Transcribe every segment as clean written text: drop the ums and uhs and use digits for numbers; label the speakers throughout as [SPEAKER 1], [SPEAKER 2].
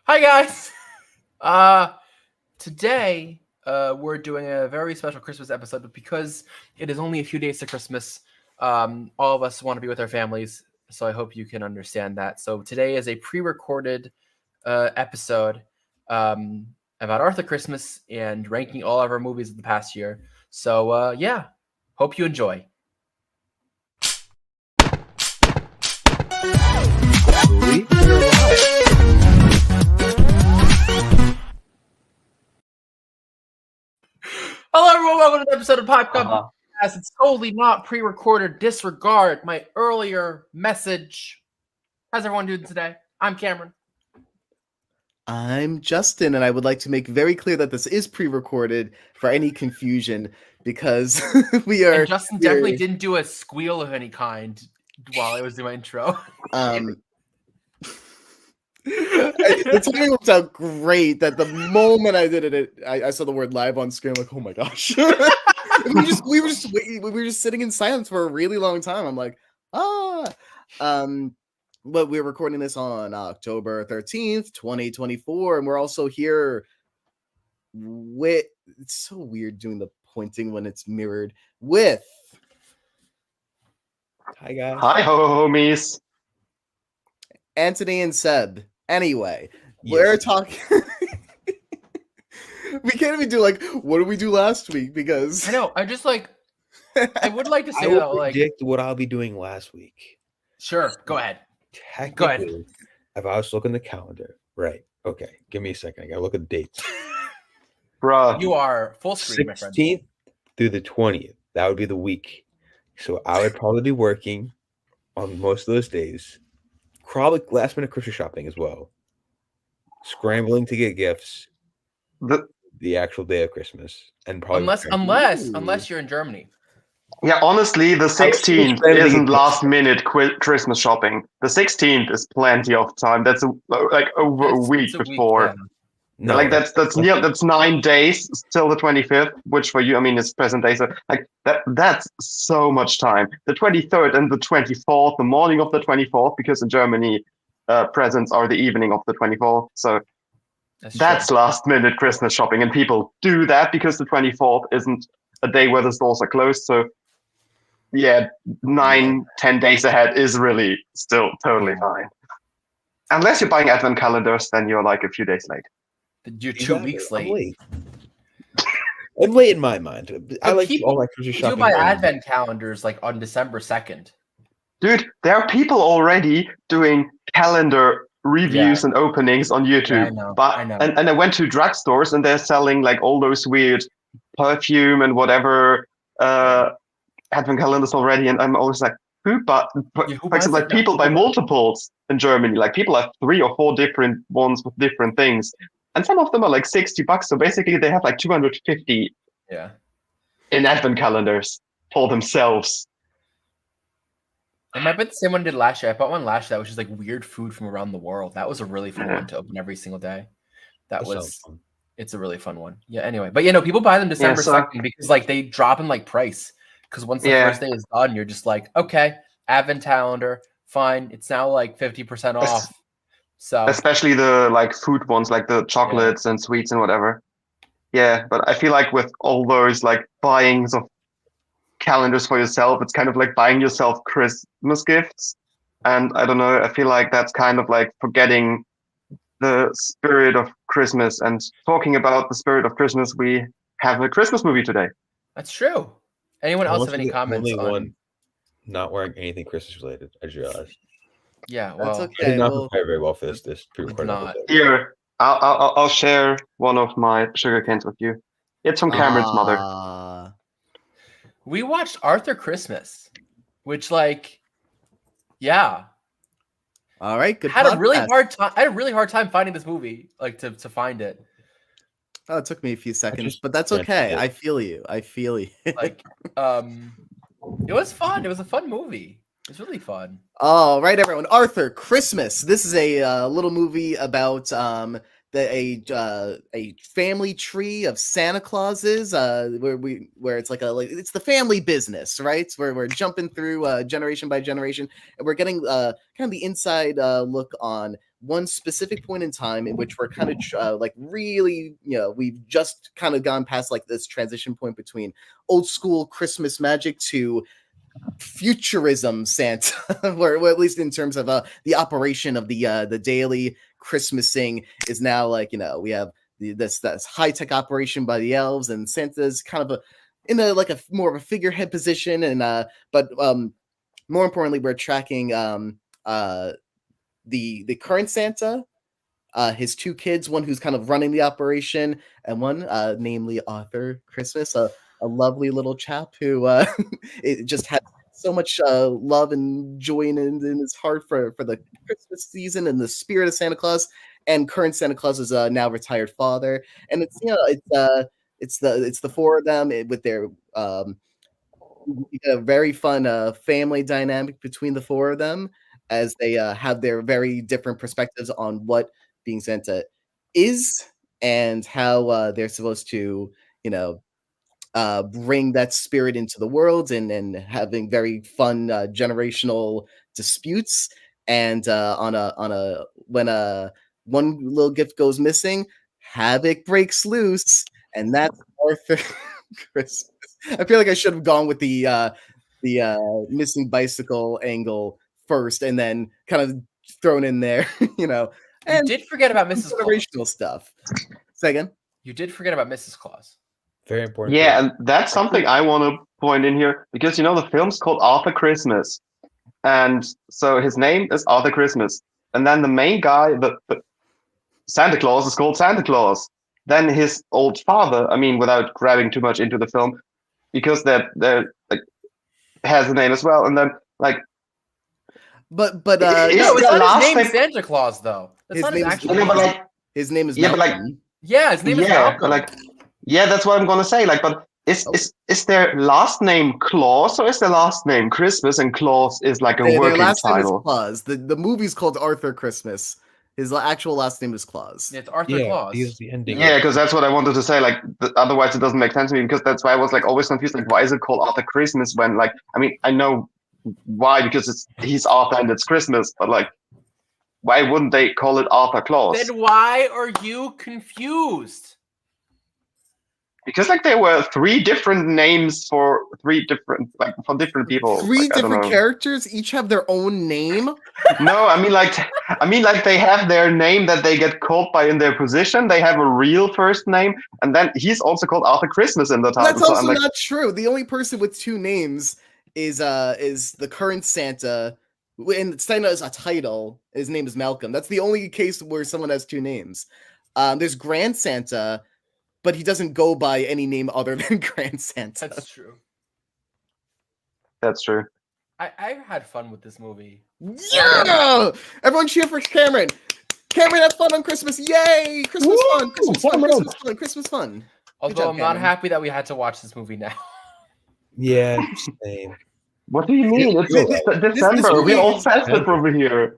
[SPEAKER 1] Hi guys. Uh Today we're doing a very special Christmas episode, but because it is only a few days to Christmas, all of us want to be with our families, so I hope you can understand that. So today is a pre-recorded episode about Arthur Christmas and ranking all of our movies of the past year. So yeah, hope you enjoy. Hello, everyone. Welcome to the episode of Podcast. It's totally not pre-recorded. Disregard my earlier message. How's everyone doing today? I'm Cameron.
[SPEAKER 2] I'm Justin, and I would like to make very clear that this is pre-recorded for any confusion because we are.
[SPEAKER 1] And Justin definitely didn't do a squeal of any kind while I was doing my intro.
[SPEAKER 2] The timing worked out great. That the moment I did it, I saw the word "live" on screen. I'm like, oh my gosh! we were just sitting in silence for a really long time. I'm like, But we're recording this on October 13th, 2024, and we're also here with. It's so weird doing the pointing when it's mirrored with.
[SPEAKER 3] Hi guys.
[SPEAKER 4] Hi homies.
[SPEAKER 2] Anthony and Seb. Anyway, we're talking. We can't even do what did we do last week? Because
[SPEAKER 1] I know. I just I would like to say
[SPEAKER 3] I will predict what I'll be doing last week.
[SPEAKER 1] Sure, go ahead.
[SPEAKER 3] Go ahead. If I was looking at the calendar, right? Okay, give me a second. I gotta look at the dates.
[SPEAKER 4] Bruh.
[SPEAKER 1] You are full screen, my friend.
[SPEAKER 3] 16th through the 20th. That would be the week. So I would probably be working on most of those days. Probably last minute Christmas shopping as well. Scrambling to get gifts. The actual day of Christmas, and probably
[SPEAKER 1] unless you're in Germany.
[SPEAKER 4] Yeah, honestly, the 16th isn't last minute Christmas shopping. The 16th is plenty of time. That's over a week before.
[SPEAKER 3] Yeah. No,
[SPEAKER 4] that's 9 days till the 25th, which for you, I mean, it's present day. So that's so much time. The 23rd and the 24th, the morning of the 24th, because in Germany, presents are the evening of the 24th. So that's last minute Christmas shopping, and people do that because the 24th isn't a day where the stores are closed. So yeah, 9-10 days ahead is really still totally fine. Unless you're buying advent calendars, then you're like a few days late.
[SPEAKER 1] You're 2 weeks late.
[SPEAKER 3] I'm late in my mind. I like all my Christmas shopping.
[SPEAKER 1] You buy advent calendars on December 2nd.
[SPEAKER 4] Dude, there are people already doing calendar reviews and openings on YouTube.
[SPEAKER 1] Yeah, I know.
[SPEAKER 4] And I went to drugstores and they're selling all those weird perfume and whatever advent calendars already, and I'm always like, who? But for example, people buy multiples in Germany. People have 3 or 4 different ones with different things, and some of them are $60. So basically, they have 250 in advent calendars for themselves.
[SPEAKER 1] I might bet the same one I did last year. I bought one last year that was just weird food from around the world. That was a really fun one to open every single day. It's a really fun one. Yeah, anyway. But people buy them December 2nd because they drop in price. Because once the first day is done, you're just okay, advent calendar, fine. It's now 50% off. So
[SPEAKER 4] especially the food ones, the chocolates and sweets and whatever. Yeah, but I feel with all those buyings of calendars for yourself, it's kind of buying yourself Christmas gifts, and I don't know, I feel that's kind of forgetting the spirit of Christmas. And talking about the spirit of Christmas, we have a Christmas movie today.
[SPEAKER 1] That's true. Anyone else have any comments
[SPEAKER 3] on one not wearing anything Christmas related? I just realized.
[SPEAKER 1] Yeah, well,
[SPEAKER 2] that's okay.
[SPEAKER 3] I did not prepare very well for this
[SPEAKER 4] Here, I'll share one of my sugar cans with you. It's from Cameron's mother.
[SPEAKER 1] We watched Arthur Christmas, which yeah.
[SPEAKER 2] All right, good.
[SPEAKER 1] I had a really hard time finding this movie, to find it.
[SPEAKER 2] Oh, it took me a few seconds, but that's okay. I feel you.
[SPEAKER 1] It was fun. It was a fun movie. It was really fun.
[SPEAKER 2] All right, everyone. Arthur Christmas. This is a little movie about a family tree of Santa Clauses, where it's it's the family business, right? Where we're jumping through generation by generation, and we're getting kind of the inside look on one specific point in time in which we're kind of like really, we've just kind of gone past like this transition point between old school Christmas magic to futurism Santa, or at least in terms of the operation of the daily Christmasing is now like, we have this high tech operation by the elves, and Santa's kind of in a like a more of a figurehead position, and but more importantly, we're tracking the current Santa, his two kids, one who's kind of running the operation, and one, namely Arthur Christmas, a lovely little chap who it just had so much love and joy in his heart for the Christmas season and the spirit of Santa Claus. And current Santa Claus is a now retired father, and it's it's the four of them with their you get a very fun family dynamic between the four of them as they have their very different perspectives on what being Santa is and how they're supposed to, bring that spirit into the world, and having very fun generational disputes. And when one little gift goes missing, havoc breaks loose, and that's Arthur Christmas. I feel like I should have gone with the missing bicycle angle first, and then kind of thrown in there,
[SPEAKER 1] You
[SPEAKER 2] and
[SPEAKER 1] did forget about Mrs. Claus.
[SPEAKER 2] generational stuff. Say again.
[SPEAKER 1] You did forget about Mrs. Claus.
[SPEAKER 3] Very important.
[SPEAKER 4] Yeah, and that's something I want to point in here because the film's called Arthur Christmas, and so his name is Arthur Christmas, and then the main guy, the Santa Claus, is called Santa Claus. Then his old father, I mean, without grabbing too much into the film, because that like has a name as well, and then like.
[SPEAKER 2] But
[SPEAKER 4] Is
[SPEAKER 1] No,
[SPEAKER 4] the
[SPEAKER 1] it's not
[SPEAKER 4] last
[SPEAKER 1] his name
[SPEAKER 4] name-
[SPEAKER 1] Santa Claus though. That's
[SPEAKER 2] His
[SPEAKER 1] not his
[SPEAKER 2] name is-
[SPEAKER 1] actual
[SPEAKER 4] Yeah,
[SPEAKER 1] name.
[SPEAKER 4] but like,
[SPEAKER 2] his name is
[SPEAKER 4] Yeah, but, like,
[SPEAKER 2] Malcolm.
[SPEAKER 1] Yeah, his name is
[SPEAKER 4] yeah,
[SPEAKER 1] Malcolm.
[SPEAKER 4] like, yeah, that's what I'm gonna say. Like, but is their last name Claus, or is their last name Christmas, and Claus is like a
[SPEAKER 2] Their
[SPEAKER 4] working
[SPEAKER 2] last name is
[SPEAKER 4] title?
[SPEAKER 2] Claus. The movie's called Arthur Christmas. His actual last name is Claus.
[SPEAKER 1] It's Arthur
[SPEAKER 3] Yeah,
[SPEAKER 1] Claus.
[SPEAKER 3] because the ending.
[SPEAKER 4] Yeah, because that's what I wanted to say. Like, otherwise it doesn't make sense to me. Because that's why I was like always confused. Like, why is it called Arthur Christmas when, like, I mean, I know why, because he's Arthur and it's Christmas, but like, why wouldn't they call it Arthur Claus?
[SPEAKER 1] Then why are you confused?
[SPEAKER 4] Because like there were three different names for for different people.
[SPEAKER 2] Three
[SPEAKER 4] Like, I don't
[SPEAKER 2] different
[SPEAKER 4] know.
[SPEAKER 2] characters, each have their own name.
[SPEAKER 4] No, I mean like they have their name that they get called by in their position. They have a real first name, and then he's also called Arthur Christmas in the title.
[SPEAKER 2] That's
[SPEAKER 4] So I'm
[SPEAKER 2] also
[SPEAKER 4] like,
[SPEAKER 2] not true. The only person with two names is the current Santa, and Santa is a title. His name is Malcolm. That's the only case where someone has two names. There's Grand Santa, but he doesn't go by any name other than Grand Santa.
[SPEAKER 1] That's true.
[SPEAKER 4] that's true.
[SPEAKER 1] I had fun with this movie.
[SPEAKER 2] Yeah! Everyone cheer for Cameron. Cameron had fun on Christmas. Yay! Christmas
[SPEAKER 3] Woo!
[SPEAKER 2] fun. Christmas fun. Christmas fun. Christmas fun.
[SPEAKER 1] Although
[SPEAKER 2] job,
[SPEAKER 1] I'm not
[SPEAKER 2] Cameron.
[SPEAKER 1] happy that we had to watch this movie now.
[SPEAKER 3] Yeah, same.
[SPEAKER 4] What do you mean? It's
[SPEAKER 2] This
[SPEAKER 4] December.
[SPEAKER 2] movie
[SPEAKER 4] We're all
[SPEAKER 2] is-
[SPEAKER 4] festive over here.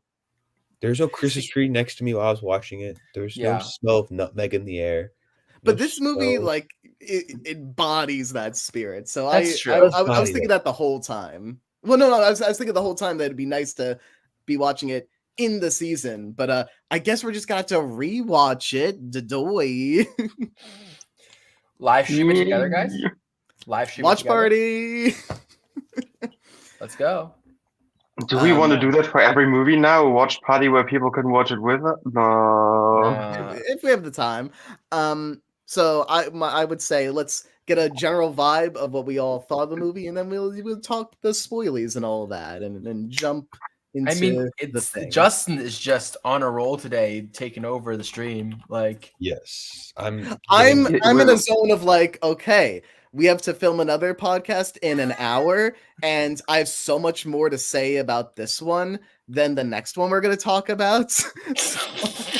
[SPEAKER 3] There's no Christmas tree next to me while I was watching it. There's
[SPEAKER 1] Yeah.
[SPEAKER 3] no smell of nutmeg in the air.
[SPEAKER 2] But
[SPEAKER 3] No
[SPEAKER 2] this movie,
[SPEAKER 3] snow.
[SPEAKER 2] like, it embodies that spirit. So
[SPEAKER 1] That's true.
[SPEAKER 2] I was
[SPEAKER 3] Embody
[SPEAKER 2] thinking
[SPEAKER 3] that.
[SPEAKER 2] that the whole time. Well, no, I was thinking the whole time that it'd be nice to be watching it in the season. But I guess we're just gonna have to rewatch it. Dadoy.
[SPEAKER 1] Live stream it together, guys. Live stream it
[SPEAKER 2] Watch
[SPEAKER 1] together.
[SPEAKER 2] party.
[SPEAKER 1] Let's go.
[SPEAKER 4] Do we want to do that for every movie now? A watch party where people can watch it with us? No.
[SPEAKER 2] If we have the time. So I would say let's get a general vibe of what we all thought of the movie, and then we'll talk the spoilies and all that, and then jump into
[SPEAKER 1] I mean,
[SPEAKER 2] the
[SPEAKER 1] it's
[SPEAKER 2] thing.
[SPEAKER 1] Justin is just on a roll today, taking over the stream. Like,
[SPEAKER 3] Yes, I'm
[SPEAKER 2] I'm
[SPEAKER 4] Yeah,
[SPEAKER 2] in a
[SPEAKER 4] well-
[SPEAKER 2] zone of like, okay, we have to film another podcast in an hour, and I have so much more to say about this one than the next one we're going to talk about.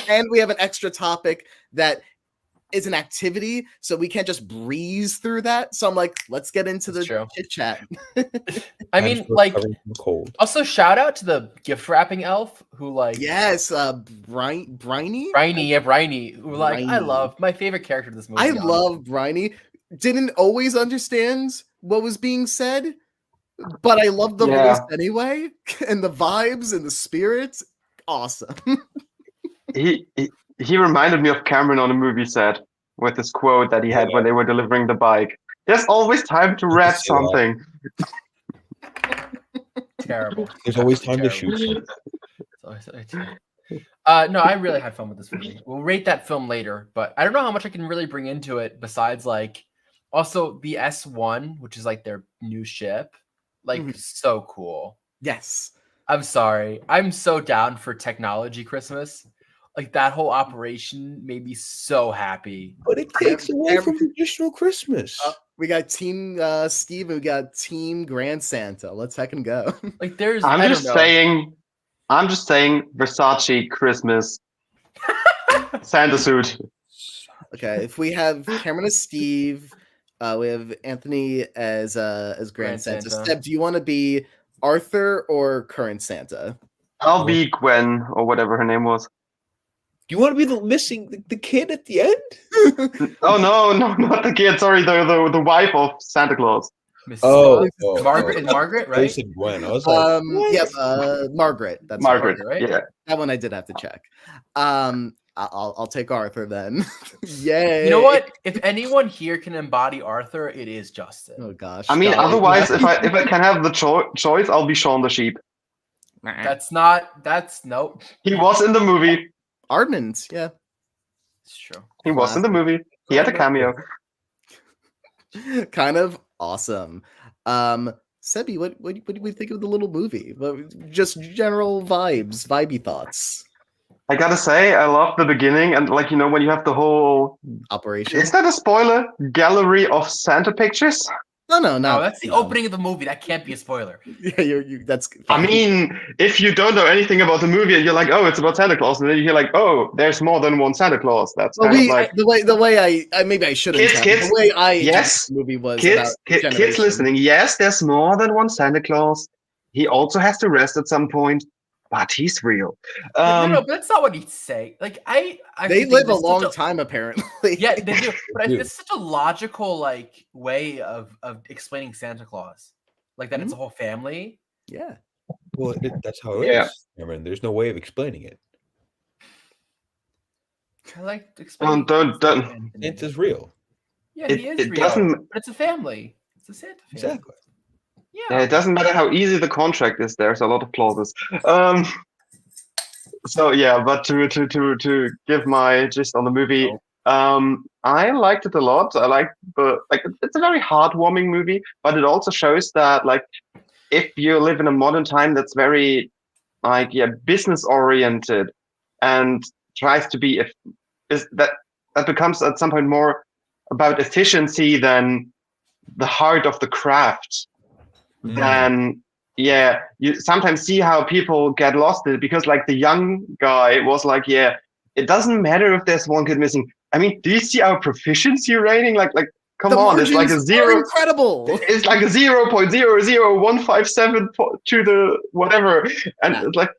[SPEAKER 2] And we have an extra topic that is an activity, so we can't just breeze through that. So I'm like, let's get into
[SPEAKER 1] That's
[SPEAKER 2] the
[SPEAKER 1] true.
[SPEAKER 2] chit chat.
[SPEAKER 1] I mean, like,
[SPEAKER 3] recovering from cold.
[SPEAKER 1] also shout out to the gift wrapping elf who, like,
[SPEAKER 2] Yes, Briny.
[SPEAKER 1] Briney, who, like, I
[SPEAKER 2] Briney.
[SPEAKER 1] love my favorite character in this movie.
[SPEAKER 2] I
[SPEAKER 1] honestly.
[SPEAKER 2] love Briny. Didn't always understand what was being said, but I love the
[SPEAKER 4] Yeah.
[SPEAKER 2] voice anyway, and the vibes and the spirits. Awesome.
[SPEAKER 4] he reminded me of Cameron on a movie set with this quote that he had when they were delivering the bike. There's always time to
[SPEAKER 3] I
[SPEAKER 4] wrap
[SPEAKER 3] can see that.
[SPEAKER 4] something.
[SPEAKER 1] Terrible.
[SPEAKER 3] There's always time to
[SPEAKER 1] Terrible.
[SPEAKER 3] shoot.
[SPEAKER 1] No, I really had fun with this movie. We'll rate that film later, but I don't know how much I can really bring into it besides like also the S1, which is like their new ship. Like so cool.
[SPEAKER 2] Yes.
[SPEAKER 1] I'm sorry. I'm so down for technology Christmas. Like that whole operation made me so happy.
[SPEAKER 3] But it takes away from traditional Christmas.
[SPEAKER 2] We got Team Steve and we got Team Grand Santa. Let's heck and go.
[SPEAKER 1] Like there's
[SPEAKER 4] I'm
[SPEAKER 1] I
[SPEAKER 4] just
[SPEAKER 1] don't know.
[SPEAKER 4] saying Versace Christmas Santa suit.
[SPEAKER 2] Okay, if we have Cameron as Steve, we have Anthony as Grand
[SPEAKER 1] Grand
[SPEAKER 2] Santa.
[SPEAKER 1] Santa.
[SPEAKER 2] Steph, do you want to be Arthur or current Santa?
[SPEAKER 4] I'll be Gwen or whatever her name was.
[SPEAKER 3] Do you want to be the kid at the end?
[SPEAKER 4] Oh no, not the kid. Sorry, the wife of Santa Claus.
[SPEAKER 1] Miss
[SPEAKER 3] Margaret,
[SPEAKER 1] Margaret,
[SPEAKER 3] I
[SPEAKER 1] right?
[SPEAKER 3] said Gwen. I was like,
[SPEAKER 2] Margaret. That's
[SPEAKER 4] Margaret,
[SPEAKER 1] right?
[SPEAKER 4] yeah.
[SPEAKER 2] That one I did have to check. I'll take Arthur then. Yay!
[SPEAKER 1] You know what? If anyone here can embody Arthur, it is Justin.
[SPEAKER 2] Oh gosh.
[SPEAKER 4] I mean,
[SPEAKER 2] Golly.
[SPEAKER 4] otherwise, if I can have the choice, I'll be Shaun the Sheep.
[SPEAKER 1] That's nope.
[SPEAKER 4] He was in the movie.
[SPEAKER 2] Ardmans, yeah.
[SPEAKER 1] It's true.
[SPEAKER 4] He was in the movie. He had a cameo.
[SPEAKER 2] Kind of awesome. Sebi, what do we think of the little movie? Just general vibey thoughts.
[SPEAKER 4] I gotta say, I love the beginning and like when you have the whole
[SPEAKER 2] Operation.
[SPEAKER 4] Is that a spoiler? Gallery of Santa pictures?
[SPEAKER 2] No.
[SPEAKER 1] That's the opening of the movie. That can't be a spoiler.
[SPEAKER 2] Yeah, you. That's.
[SPEAKER 4] I mean, if you don't know anything about the movie and you're like, oh, it's about Santa Claus, and then you hear like, oh, there's more than one Santa Claus. That's kind of like
[SPEAKER 2] the way I maybe I shouldn't.
[SPEAKER 4] Kids,
[SPEAKER 2] the way I
[SPEAKER 4] yes,
[SPEAKER 2] the movie was.
[SPEAKER 4] Kids listening. Yes, there's more than one Santa Claus. He also has to rest at some point, but he's real.
[SPEAKER 1] No, but that's not what he'd say. Like
[SPEAKER 2] they live a long time apparently.
[SPEAKER 1] Yeah, they do. But it's such a logical like way of explaining Santa Claus, like that it's a whole family.
[SPEAKER 2] Yeah.
[SPEAKER 3] Well, that's how it is. Cameron, there's no way of explaining it.
[SPEAKER 1] I like explaining.
[SPEAKER 4] Don't.
[SPEAKER 3] Santa's real.
[SPEAKER 1] Yeah, he is real. But it's a family. It's a Santa family.
[SPEAKER 3] Exactly.
[SPEAKER 4] Yeah, it doesn't matter how easy the contract is. There's a lot of clauses. So yeah, but to give my gist on the movie, I liked it a lot. I like it's a very heartwarming movie, but it also shows that like if you live in a modern time that's very business oriented and tries to be that becomes at some point more about efficiency than the heart of the craft. Then you sometimes see how people get lost in it because like the young guy was like, it doesn't matter if there's one kid missing. I mean, do you see our proficiency rating? Like come on, it's like a zero.
[SPEAKER 2] Incredible.
[SPEAKER 4] It's like a 0.00157 to the whatever, and it's like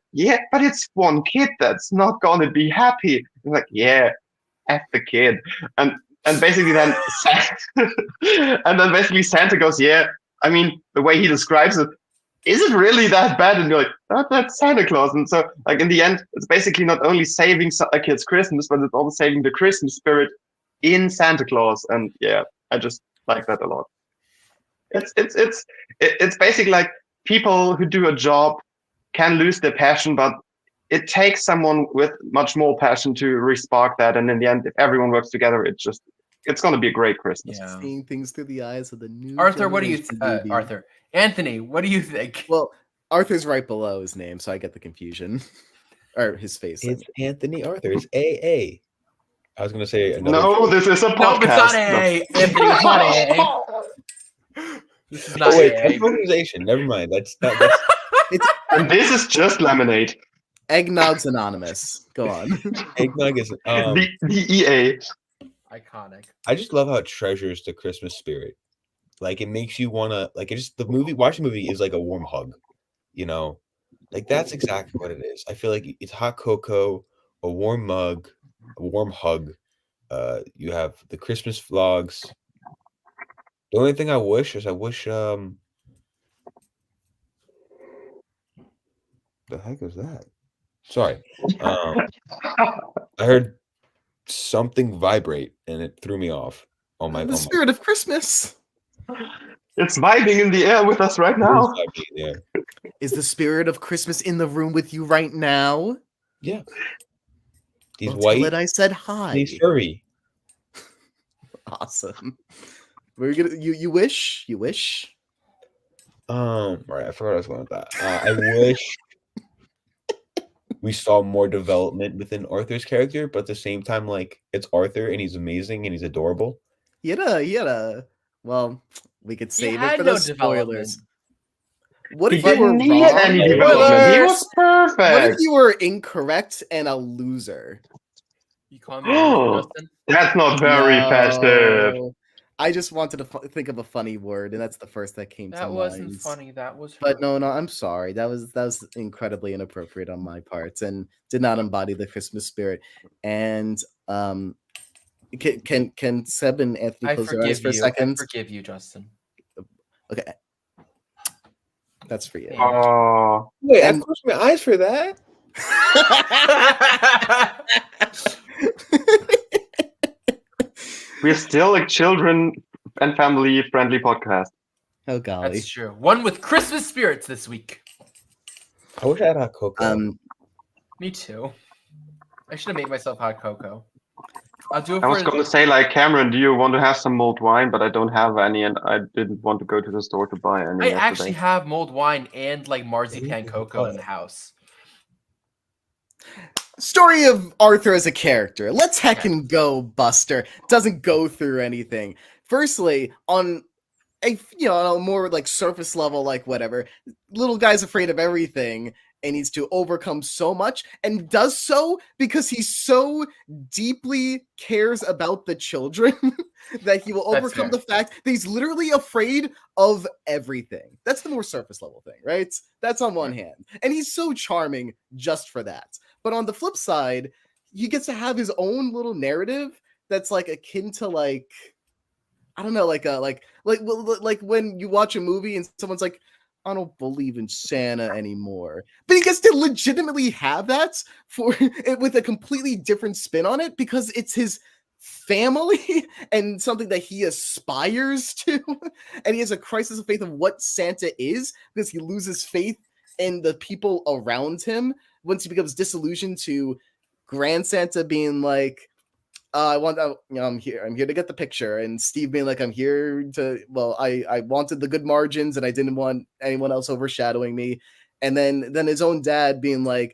[SPEAKER 4] but it's one kid that's not gonna be happy. It's like F the kid, and basically then Santa goes I mean, the way he describes it, is it really that bad? And you're like, oh, that's Santa Claus. And so, like, in the end, it's basically not only saving a kid's Christmas, but it's also saving the Christmas spirit in Santa Claus. And I just like that a lot. It's basically like people who do a job can lose their passion, but it takes someone with much more passion to respark that. And in the end, if everyone works together, it's going to be a great Christmas.
[SPEAKER 2] Yeah. Seeing things through the eyes of the new
[SPEAKER 1] Arthur, what do you Arthur? Anthony, what do you think?
[SPEAKER 2] Well, Arthur's right below his name, so I get the confusion. Or his face.
[SPEAKER 3] It's Anthony Arthur. It's AA. I was going to say another.
[SPEAKER 4] No, this is a podcast.
[SPEAKER 1] No, it's not AA. Anthony, it's not AA. This is not
[SPEAKER 3] wait,
[SPEAKER 1] AA.
[SPEAKER 3] that's organization. Never mind. That's
[SPEAKER 4] and this is just lemonade.
[SPEAKER 2] Eggnog's anonymous. Go on.
[SPEAKER 3] Eggnog is
[SPEAKER 4] the EA.
[SPEAKER 1] Iconic.
[SPEAKER 3] I just love how it treasures the Christmas spirit. Like it makes you wanna watching the movie is like a warm hug, Like that's exactly what it is. I feel like it's hot cocoa, a warm mug, a warm hug. You have the Christmas vlogs. The only thing I wish the heck is that? Sorry. I heard something vibrate and it threw me off on my.
[SPEAKER 2] The spirit of Christmas.
[SPEAKER 4] It's vibing in the air with us right now.
[SPEAKER 3] Yeah.
[SPEAKER 2] Is the spirit of Christmas in the room with you right now?
[SPEAKER 3] Yeah. He's
[SPEAKER 2] Well,
[SPEAKER 3] white.
[SPEAKER 2] tell it I said hi.
[SPEAKER 3] He's furry.
[SPEAKER 2] Awesome. We're gonna. You wish. You wish.
[SPEAKER 3] Right. I forgot what I was going with that. I wish we saw more development within Arthur's character, but at the same time, like it's Arthur and he's amazing and he's adorable.
[SPEAKER 2] He had a. Well, we could
[SPEAKER 1] He
[SPEAKER 2] save it
[SPEAKER 1] had
[SPEAKER 2] for
[SPEAKER 1] no
[SPEAKER 2] the spoilers.
[SPEAKER 1] development.
[SPEAKER 2] What
[SPEAKER 4] He
[SPEAKER 2] if you were
[SPEAKER 4] didn't need
[SPEAKER 2] wrong?
[SPEAKER 4] any
[SPEAKER 3] Spoilers!
[SPEAKER 4] development. He was
[SPEAKER 2] What if
[SPEAKER 4] perfect.
[SPEAKER 2] you were incorrect and a loser?
[SPEAKER 1] You call me a loser, Justin?
[SPEAKER 4] That's not very festive.
[SPEAKER 2] No. I just wanted to think of a funny word, and that's the first that came to
[SPEAKER 1] That
[SPEAKER 2] mind.
[SPEAKER 1] wasn't funny. That was.
[SPEAKER 2] But no, I'm sorry. That was incredibly inappropriate on my part, and did not embody the Christmas spirit. And can Seb and Anthony
[SPEAKER 1] I
[SPEAKER 2] close their eyes
[SPEAKER 1] forgive
[SPEAKER 2] for a
[SPEAKER 1] you. I
[SPEAKER 2] second?
[SPEAKER 1] forgive you, Justin.
[SPEAKER 2] Okay, that's for you.
[SPEAKER 4] Oh,
[SPEAKER 3] Wait,
[SPEAKER 2] And-
[SPEAKER 3] I closed my eyes for that.
[SPEAKER 4] we're still a children and family friendly podcast.
[SPEAKER 2] Oh golly.
[SPEAKER 1] That's true. One with Christmas spirits this week.
[SPEAKER 3] I wish I had hot cocoa.
[SPEAKER 1] Me too. I should have made myself hot cocoa. I'll do it
[SPEAKER 4] I was
[SPEAKER 1] for.
[SPEAKER 4] going to say, like, Cameron, do you want to have some mulled wine? But I don't have any, and I didn't want to go to the store to buy any.
[SPEAKER 1] I
[SPEAKER 4] yesterday.
[SPEAKER 1] actually have mulled wine and like marzipan
[SPEAKER 3] Ooh,
[SPEAKER 1] cocoa in
[SPEAKER 3] oh.
[SPEAKER 1] the house.
[SPEAKER 2] Story of Arthur as a character. Let's heckin' go, Buster. Doesn't go through anything. Firstly, on a on a more like surface level, like whatever, little guy's afraid of everything and needs to overcome so much, and does so because he so deeply cares about the children that he will
[SPEAKER 1] That's
[SPEAKER 2] overcome
[SPEAKER 1] fair.
[SPEAKER 2] the fact that he's literally afraid of everything. That's the more surface level thing, right? That's on one hand. And he's so charming just for that. But on the flip side, he gets to have his own little narrative that's like akin to like, I don't know, like when you watch a movie and someone's like, I don't believe in Santa anymore. But he gets to legitimately have that for with a completely different spin on it because it's his family and something that he aspires to. And he has a crisis of faith of what Santa is because he loses faith in the people around him once he becomes disillusioned to Grand Santa being like, I'm here to get the picture, and Steve being like, I'm here to, well, I wanted the good margins and I didn't want anyone else overshadowing me. And then his own dad being like,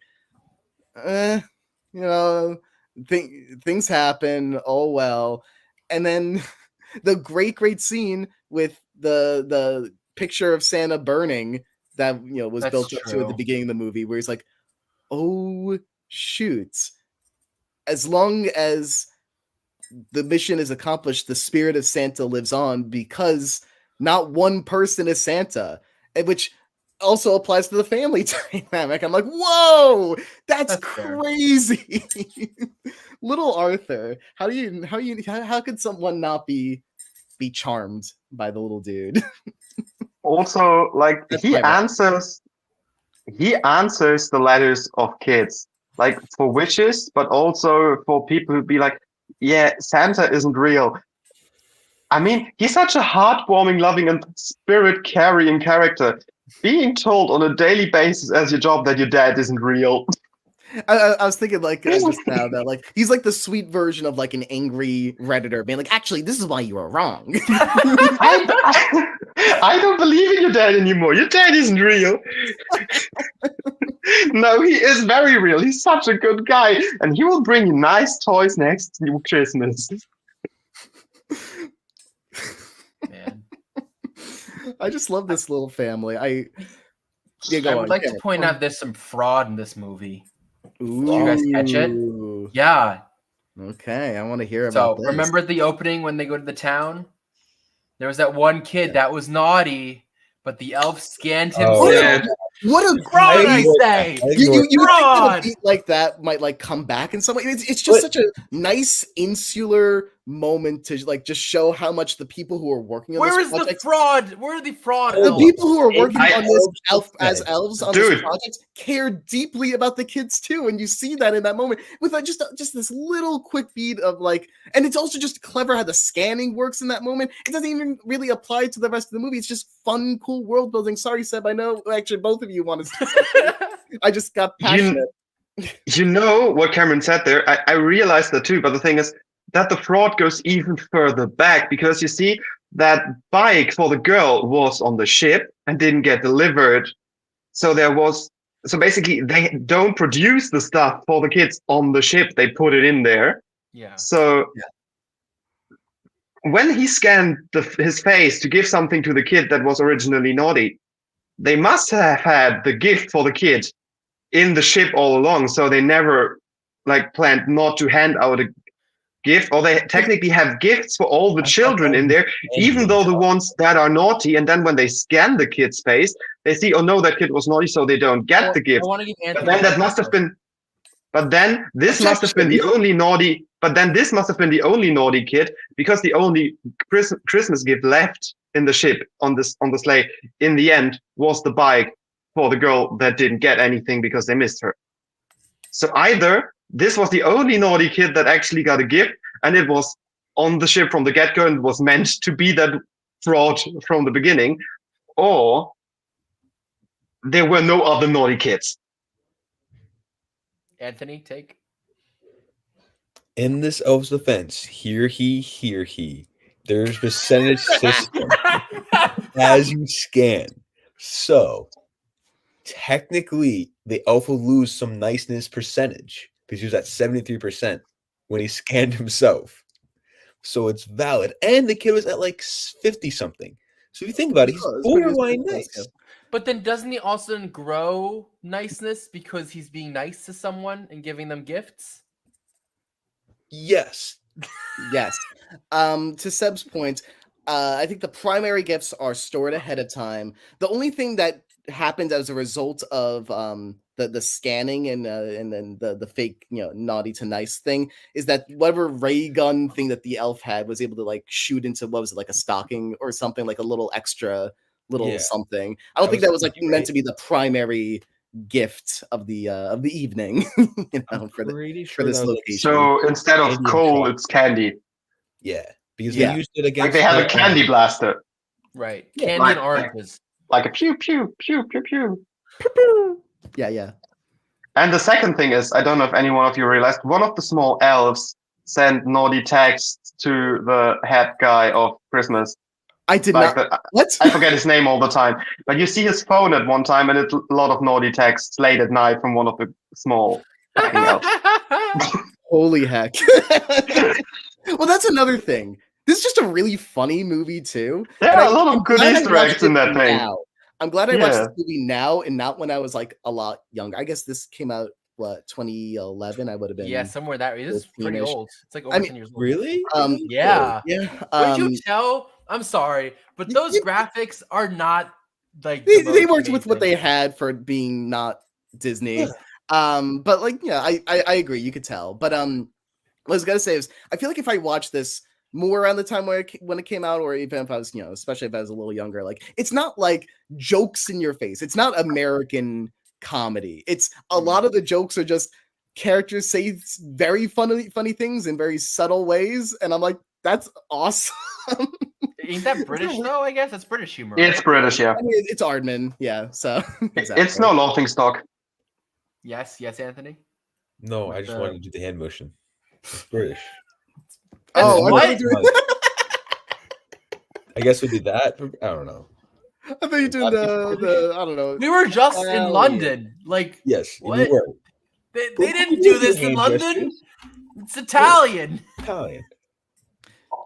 [SPEAKER 2] things happen. Oh, well. And then the great scene with the picture of Santa burning that, was
[SPEAKER 1] That's
[SPEAKER 2] built up to at the
[SPEAKER 1] true.
[SPEAKER 2] beginning of the movie where he's like, oh, shoot. As long as the mission is accomplished, the spirit of Santa lives on because not one person is Santa, which also applies to the family dynamic. I'm like, whoa, that's
[SPEAKER 1] fair.
[SPEAKER 2] crazy. Little Arthur, how could someone not be charmed by the little dude?
[SPEAKER 4] Also, like,
[SPEAKER 2] That's
[SPEAKER 4] he
[SPEAKER 2] my bad.
[SPEAKER 4] answers the letters of kids, like for wishes, but also for people who be like, yeah, Santa isn't real. I mean, he's such a heartwarming, loving, and spirit-carrying character. Being told on a daily basis as your job that your dad isn't real.
[SPEAKER 2] I was thinking like just now that like he's like the sweet version of like an angry Redditor being like, actually, this is why you were wrong.
[SPEAKER 4] I don't believe in your dad anymore. Your dad isn't real. No, he is very real. He's such a good guy. And he will bring you nice toys next Christmas.
[SPEAKER 1] Man.
[SPEAKER 2] I just love this little family. I
[SPEAKER 1] would like to point out there's some fraud in this movie.
[SPEAKER 2] Ooh.
[SPEAKER 1] Did you guys catch it? Yeah.
[SPEAKER 2] Okay, I want to hear
[SPEAKER 1] So
[SPEAKER 2] about this.
[SPEAKER 1] remember the opening when they go to the town? There was that one kid that was naughty, but the elf scanned him
[SPEAKER 3] Oh,
[SPEAKER 1] so
[SPEAKER 4] yeah.
[SPEAKER 2] What a
[SPEAKER 1] Fraud, I
[SPEAKER 2] great
[SPEAKER 1] say.
[SPEAKER 2] you would think that a
[SPEAKER 1] Fraud!
[SPEAKER 2] beat like that might like come back in some way. It's just such a nice insular moment to like just show how much the people who are working on
[SPEAKER 1] Where
[SPEAKER 2] this
[SPEAKER 1] is the
[SPEAKER 2] project,
[SPEAKER 1] fraud? Where are the fraud
[SPEAKER 2] the
[SPEAKER 1] elves?
[SPEAKER 2] people who are working
[SPEAKER 4] I-
[SPEAKER 2] on this as
[SPEAKER 3] Dude.
[SPEAKER 2] elves on
[SPEAKER 4] Dude.
[SPEAKER 2] this project care deeply about the kids too, and you see that in that moment with just this little quick beat of like, and it's also just clever how the scanning works in that moment. It doesn't even really apply to the rest of the movie. It's just fun, cool world building. Sorry, Seb, I know actually both of you wanted to say something. I just got passionate.
[SPEAKER 4] You know what Cameron said there? I realized that too, but the thing is that the fraud goes even further back because you see that bike for the girl was on the ship and didn't get delivered. So basically they don't produce the stuff for the kids on the ship, they put it in there.
[SPEAKER 1] Yeah.
[SPEAKER 4] So when he scanned his face to give something to the kid that was originally naughty, they must have had the gift for the kid in the ship all along, so they never like planned not to hand out a gift, or they technically have gifts for all the children in there, even though the ones that are naughty, and then when they scan the kid's face, they see, oh no, that kid was naughty, so they don't get the gift.
[SPEAKER 1] I want to give Anthony.
[SPEAKER 4] But then that must have been. But then this must have been the only naughty. But then this must have been the only naughty kid because the only Christmas gift left in the ship on the sleigh in the end was the bike for the girl that didn't get anything because they missed her. So either this was the only naughty kid that actually got a gift, and it was on the ship from the get-go and was meant to be that fraud from the beginning, or there were no other naughty kids.
[SPEAKER 1] Anthony, take.
[SPEAKER 3] In this elf's defense, hear he. There's percentage system as you scan. So technically, the elf will lose some niceness percentage because he was at 73% when he scanned himself. So it's valid. And the kid was at like 50 something. So if you think about it, he's borderline nice.
[SPEAKER 1] But then doesn't he also grow niceness because he's being nice to someone and giving them gifts?
[SPEAKER 3] Yes.
[SPEAKER 2] Yes. To Seb's point, I think the primary gifts are stored ahead of time. The only thing that happened as a result of the scanning and then the fake naughty to nice thing is that whatever ray gun thing that the elf had was able to like shoot into, what was it, like a stocking or something, like a little extra something. I don't think that was like meant to be the primary gift of the evening for this location.
[SPEAKER 4] So instead of coal, it's candy.
[SPEAKER 3] Yeah, because they used it against.
[SPEAKER 4] Like they have a candy blaster.
[SPEAKER 1] Right, candy and oranges.
[SPEAKER 4] Like a pew pew pew pew pew.
[SPEAKER 2] Yeah.
[SPEAKER 4] And the second thing is, I don't know if any one of you realized, one of the small elves sent naughty texts to the head guy of Christmas.
[SPEAKER 2] I did
[SPEAKER 4] like
[SPEAKER 2] not. What?
[SPEAKER 4] I forget his name all the time. But you see his phone at one time, and it's a lot of naughty texts late at night from one of the small fucking elves.
[SPEAKER 2] Holy heck. Well, that's another thing. This is just a really funny movie, too.
[SPEAKER 4] Yeah, a lot of good Easter eggs in that thing.
[SPEAKER 2] I'm glad I watched this movie now and not when I was like a lot younger. I guess this came out, 2011? I would have been.
[SPEAKER 1] Yeah, somewhere that way. This is pretty old. It's like over 10 years old.
[SPEAKER 3] Really?
[SPEAKER 1] Yeah.
[SPEAKER 2] Yeah.
[SPEAKER 1] Could you tell? I'm sorry, but those graphics are not like
[SPEAKER 2] they worked with what they had for being not Disney.
[SPEAKER 3] Yeah.
[SPEAKER 2] But like, yeah, I agree. You could tell. But what I was gonna say is, I feel like if I watched this more around the time when it came out, or even if I was, especially if I was a little younger, like it's not like jokes in your face. It's not American comedy. It's a lot of the jokes are just characters say very funny things in very subtle ways, and I'm like, that's awesome.
[SPEAKER 1] Ain't that British though? I guess it's British humor.
[SPEAKER 4] It's British, yeah.
[SPEAKER 2] I mean, it's Aardman, yeah. So exactly.
[SPEAKER 4] It's no laughing stock.
[SPEAKER 1] Yes, Anthony.
[SPEAKER 3] No, I just wanted to do the hand motion. It's British.
[SPEAKER 2] Oh,
[SPEAKER 1] what?
[SPEAKER 3] I guess we did that. I don't know.
[SPEAKER 2] I thought you did the I don't know.
[SPEAKER 1] We were just in London. Like,
[SPEAKER 3] yes,
[SPEAKER 1] what?
[SPEAKER 3] we were.
[SPEAKER 1] They didn't do this in London. It's Italian.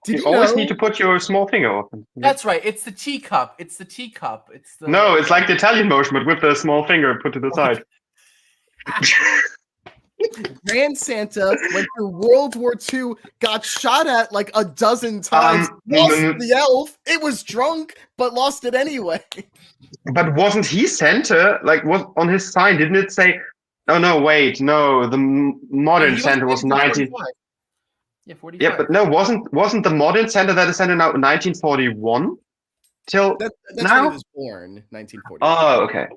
[SPEAKER 4] You always need to put your small finger open.
[SPEAKER 1] That's right. It's the teacup. It's the
[SPEAKER 4] No, it's like the Italian motion, but with the small finger put to the side.
[SPEAKER 2] Grand Santa went through World War II, got shot at like a dozen times, lost the elf. It was drunk, but lost it anyway.
[SPEAKER 4] But wasn't he Santa? Like, was on his sign? Didn't it say? Oh no, wait, no. The modern Santa was 19.
[SPEAKER 1] 45. Yeah, 45.
[SPEAKER 4] Yeah, but no, wasn't the modern Santa that is Santa now 1941 till
[SPEAKER 2] That's
[SPEAKER 4] now?
[SPEAKER 2] when he was born, 1940.
[SPEAKER 4] Oh, okay.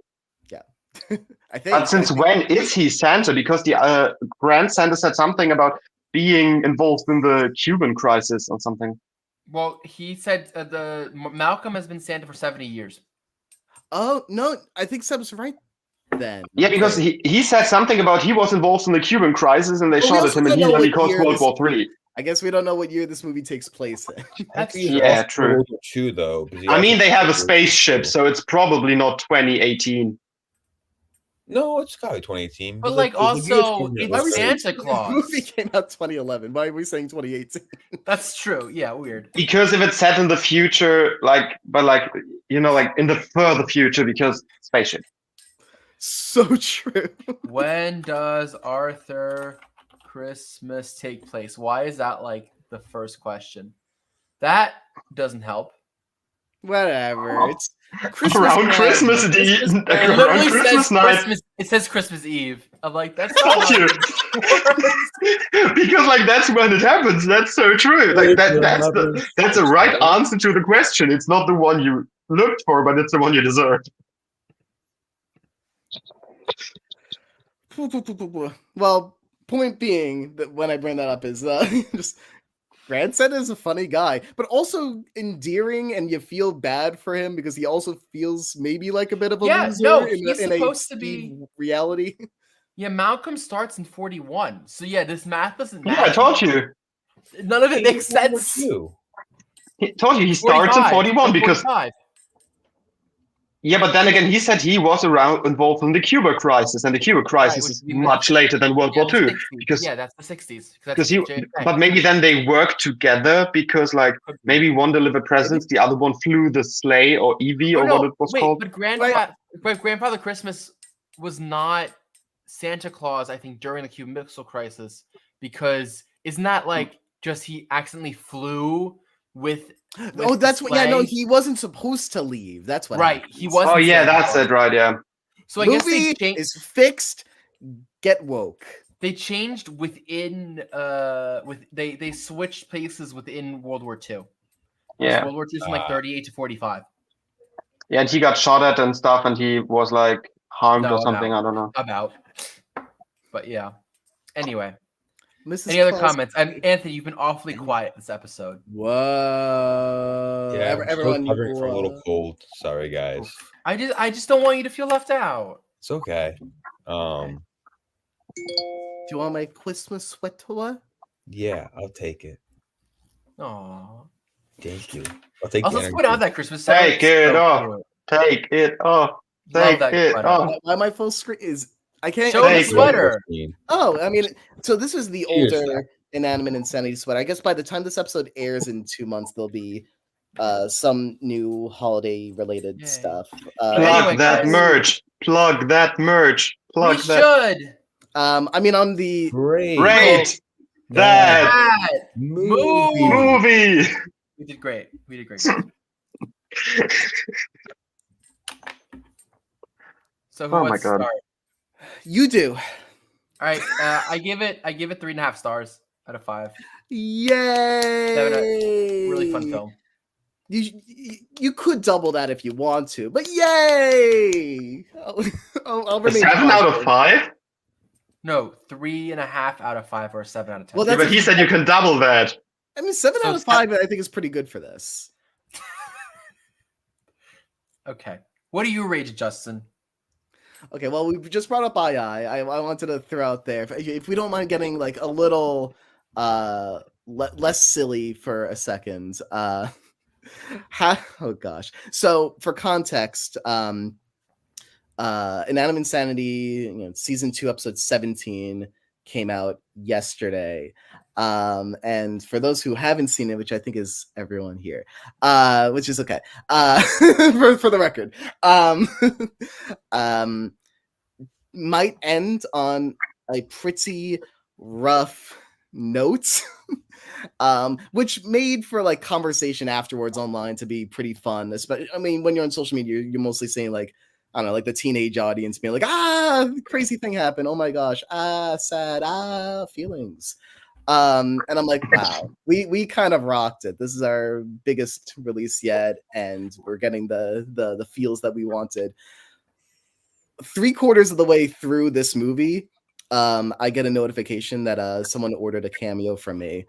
[SPEAKER 2] I think.
[SPEAKER 4] But since when is he Santa? Because the Grand Santa said something about being involved in the Cuban crisis or something.
[SPEAKER 1] Well, he said Malcolm has been Santa for 70 years.
[SPEAKER 2] Oh no, I think Seb's right then.
[SPEAKER 4] Yeah, because he said something about he was involved in the Cuban crisis and they
[SPEAKER 2] Well, we
[SPEAKER 4] shot at
[SPEAKER 2] also
[SPEAKER 4] him and
[SPEAKER 2] don't
[SPEAKER 4] he
[SPEAKER 2] know
[SPEAKER 4] nearly
[SPEAKER 2] what
[SPEAKER 4] caused
[SPEAKER 2] year
[SPEAKER 4] World
[SPEAKER 2] this-
[SPEAKER 4] War Three.
[SPEAKER 2] I guess we don't know what year this movie takes place in.
[SPEAKER 1] That's
[SPEAKER 3] He's
[SPEAKER 4] Yeah,
[SPEAKER 3] also
[SPEAKER 4] true.
[SPEAKER 3] World War II, though. because he
[SPEAKER 4] I mean,
[SPEAKER 3] also-
[SPEAKER 4] they have a spaceship, so it's probably not 2018.
[SPEAKER 3] No, it's gotta be 2018.
[SPEAKER 1] But
[SPEAKER 3] because,
[SPEAKER 1] like
[SPEAKER 3] there's a
[SPEAKER 1] also,
[SPEAKER 3] US government
[SPEAKER 1] it's
[SPEAKER 3] that was
[SPEAKER 1] Santa
[SPEAKER 2] The
[SPEAKER 1] Claus.
[SPEAKER 2] movie came out 2011. Why are we saying 2018?
[SPEAKER 1] That's true. Yeah, weird.
[SPEAKER 4] Because if it's set in the future, like in the further future, because spaceship.
[SPEAKER 2] So true.
[SPEAKER 1] When does Arthur Christmas take place? Why is that like the first question? That doesn't help.
[SPEAKER 2] Whatever. It's
[SPEAKER 4] Around
[SPEAKER 2] night.
[SPEAKER 4] Christmas Eve,
[SPEAKER 2] Christmas
[SPEAKER 1] It
[SPEAKER 2] night.
[SPEAKER 4] around
[SPEAKER 1] literally says
[SPEAKER 4] Christmas night.
[SPEAKER 1] Christmas. It says Christmas Eve. I'm like, that's
[SPEAKER 4] Told
[SPEAKER 1] not
[SPEAKER 4] you. Because like that's when it happens. That's so true. Like that's the right answer to the question. It's not the one you looked for, but it's the one you deserve.
[SPEAKER 2] Well, point being that when I bring that up is just Grand Santa is a funny guy, but also endearing, and you feel bad for him because he also feels maybe like a bit of a
[SPEAKER 1] Yeah,
[SPEAKER 2] loser
[SPEAKER 1] no,
[SPEAKER 2] in
[SPEAKER 1] he's
[SPEAKER 2] a
[SPEAKER 1] supposed to be-
[SPEAKER 2] Steve reality.
[SPEAKER 1] Yeah, Malcolm starts in 41. So yeah, this math doesn't
[SPEAKER 4] Yeah,
[SPEAKER 1] matter.
[SPEAKER 4] I told you.
[SPEAKER 1] None of it makes sense.
[SPEAKER 4] He told you he starts in 41 because
[SPEAKER 1] 45.
[SPEAKER 4] yeah, but then again, he said he was involved in the Cuba crisis, and the Cuba crisis
[SPEAKER 1] which
[SPEAKER 4] is
[SPEAKER 1] would be
[SPEAKER 4] much later than World
[SPEAKER 1] Yeah,
[SPEAKER 4] War
[SPEAKER 1] the
[SPEAKER 4] II.
[SPEAKER 1] 60s.
[SPEAKER 4] Because
[SPEAKER 1] Yeah, that's the 60s.
[SPEAKER 4] because he,
[SPEAKER 1] JFK.
[SPEAKER 4] but maybe then they worked together because like
[SPEAKER 1] Could be.
[SPEAKER 4] maybe one delivered presents, the other one flew the sleigh or Evie
[SPEAKER 1] Oh,
[SPEAKER 4] or
[SPEAKER 1] no,
[SPEAKER 4] what it was
[SPEAKER 1] wait,
[SPEAKER 4] called.
[SPEAKER 1] but Grandfather Christmas was not Santa Claus, I think, during the Cuban Missile Crisis, because isn't that like just he accidentally flew with
[SPEAKER 2] Oh, that's what. Yeah, no,
[SPEAKER 1] sleigh?
[SPEAKER 2] he wasn't supposed to leave. That's what.
[SPEAKER 1] Right,
[SPEAKER 2] happens.
[SPEAKER 1] he wasn't.
[SPEAKER 4] Oh yeah,
[SPEAKER 1] Santa
[SPEAKER 4] that's
[SPEAKER 1] Claus.
[SPEAKER 4] it, right? Yeah.
[SPEAKER 1] So I guess they
[SPEAKER 2] Movie
[SPEAKER 1] changed.
[SPEAKER 2] is fixed. Get woke.
[SPEAKER 1] They changed within. They switched places within World War II.
[SPEAKER 4] Yeah.
[SPEAKER 1] World War II is from like 38 to 45.
[SPEAKER 4] Yeah, and he got shot at and stuff, and he was like harmed
[SPEAKER 1] No,
[SPEAKER 4] or something. I don't know.
[SPEAKER 1] About. But yeah. Anyway,
[SPEAKER 2] Mrs.
[SPEAKER 1] any other
[SPEAKER 2] Claus-
[SPEAKER 1] comments? Anthony, you've been awfully quiet this episode.
[SPEAKER 2] Whoa.
[SPEAKER 3] Yeah, I'm
[SPEAKER 2] everyone
[SPEAKER 3] still covering from a little
[SPEAKER 2] what?
[SPEAKER 3] cold. Sorry, guys.
[SPEAKER 1] I just don't want you to feel left out.
[SPEAKER 3] It's okay.
[SPEAKER 2] Do you want my Christmas sweater?
[SPEAKER 3] Yeah, I'll take it.
[SPEAKER 1] Aww.
[SPEAKER 3] Thank you. I'll take
[SPEAKER 1] Also,
[SPEAKER 3] the
[SPEAKER 1] let's put out
[SPEAKER 3] energy.
[SPEAKER 1] that Christmas sweater.
[SPEAKER 4] Take it
[SPEAKER 1] So
[SPEAKER 4] off.
[SPEAKER 1] cute.
[SPEAKER 4] Take it off.
[SPEAKER 1] Love
[SPEAKER 4] Take
[SPEAKER 1] that
[SPEAKER 4] it
[SPEAKER 1] sweater.
[SPEAKER 4] off.
[SPEAKER 2] Why my full screen is I can't.
[SPEAKER 1] Show the
[SPEAKER 4] Thank you.
[SPEAKER 1] sweater.
[SPEAKER 2] Oh, I mean, so this is the
[SPEAKER 3] Cheers,
[SPEAKER 2] older Inanimate Insanity sweater. I guess by the time this episode airs in 2 months, there'll be some new holiday related
[SPEAKER 1] Yay.
[SPEAKER 2] stuff.
[SPEAKER 4] Plug
[SPEAKER 1] Anyway,
[SPEAKER 4] that
[SPEAKER 1] guys.
[SPEAKER 4] merch. Plug that merch. Plug
[SPEAKER 1] We
[SPEAKER 4] that.
[SPEAKER 1] should.
[SPEAKER 2] I mean, on the
[SPEAKER 3] Great.
[SPEAKER 4] Rate that
[SPEAKER 1] That
[SPEAKER 3] movie.
[SPEAKER 4] movie.
[SPEAKER 1] We did great. We did great. So who
[SPEAKER 4] Oh my
[SPEAKER 1] wants to
[SPEAKER 4] God.
[SPEAKER 1] start?
[SPEAKER 2] you do.
[SPEAKER 1] All right, I give it 3.5 stars out of 5.
[SPEAKER 2] Yay!
[SPEAKER 1] Really fun film.
[SPEAKER 2] You could double that if you want to, but yay! I'll
[SPEAKER 4] A
[SPEAKER 2] remain
[SPEAKER 4] 7 out of
[SPEAKER 2] positive.
[SPEAKER 4] 5?
[SPEAKER 1] No, 3.5 out of 5 or a 7 out of 10.
[SPEAKER 2] Well,
[SPEAKER 4] Yeah,
[SPEAKER 2] that's
[SPEAKER 4] but he said you can double that.
[SPEAKER 2] I mean, 7
[SPEAKER 1] So
[SPEAKER 2] out of
[SPEAKER 1] it's not-
[SPEAKER 2] 5. I think is pretty good for this.
[SPEAKER 1] Okay. What do you rate, Justin?
[SPEAKER 2] Okay, well, we just brought up I wanted to throw out there if we don't mind getting like a little less silly for a second. Oh gosh. So for context, Inanimate Insanity, season 2, episode 17 came out yesterday. And for those who haven't seen it, which I think is everyone here, which is okay, for the record, might end on a pretty rough note. Which made for like conversation afterwards online to be pretty fun. Especially, I mean, when you're on social media, you're mostly saying like, I don't know, like the teenage audience being like, crazy thing happened. Oh my gosh, sad, feelings. And I'm like, wow, we kind of rocked it. This is our biggest release yet, and we're getting the feels that we wanted. 3/4 of the way through this movie, I get a notification that someone ordered a cameo from me.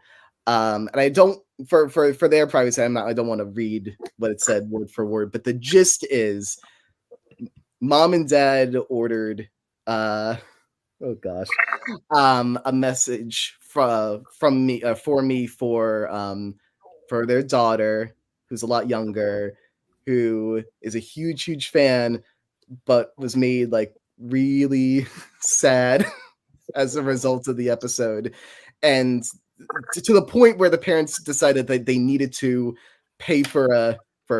[SPEAKER 2] And I don't for their privacy, I don't want to read what it said word for word, but the gist is mom and dad ordered oh gosh, a message from me for their daughter, who's a lot younger, who is a huge fan, but was made like really sad as a result of the episode, and to the point where the parents decided that they needed to pay for a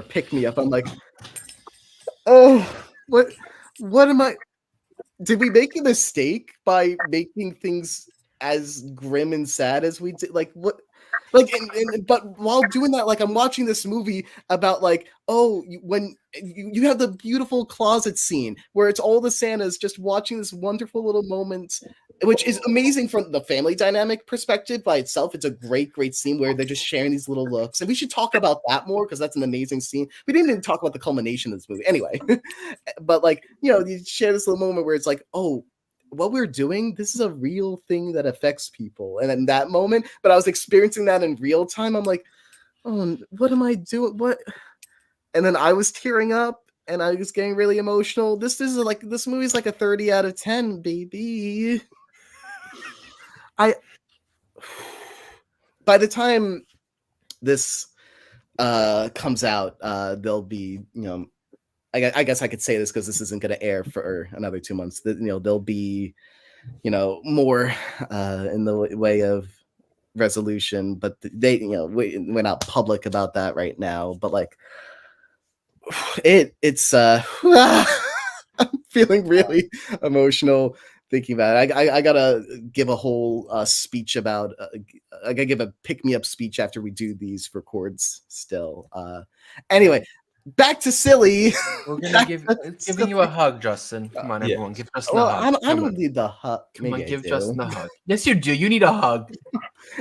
[SPEAKER 2] pick me up. I'm like, oh, what am I? Did we make a mistake by making things as grim and sad as we did? Like what? Like, but while doing that, like I'm watching this movie about like, oh, when you have the beautiful closet scene where it's all the Santas just watching this wonderful little moment, which is amazing from the family dynamic perspective by itself. It's a great scene where they're just sharing these little looks, and we should talk about that more because that's an amazing scene. We didn't even talk about the culmination of this movie, anyway. But like, you share this little moment where it's like, oh, what we're doing, this is a real thing that affects people. And in that moment, but I was experiencing that in real time. I'm like, oh, what am I doing? What? And then I was tearing up and I was getting really emotional. This movie's like a 30 out of 10, baby. By the time this comes out, there'll be, I guess I could say this because this isn't going to air for another 2 months. There'll be, more in the way of resolution, but they, we're not public about that right now. But like, it's I'm feeling really emotional thinking about it. I gotta give a whole speech about. I gotta give a pick me up speech after we do these records. Still, anyway. Back to silly.
[SPEAKER 1] We're gonna giving you a hug, Justin. Come on,
[SPEAKER 3] Yeah.
[SPEAKER 1] everyone, give Justin a hug.
[SPEAKER 2] I don't need the hug.
[SPEAKER 1] Come on, give Justin a hug. Yes, you do. You need a hug.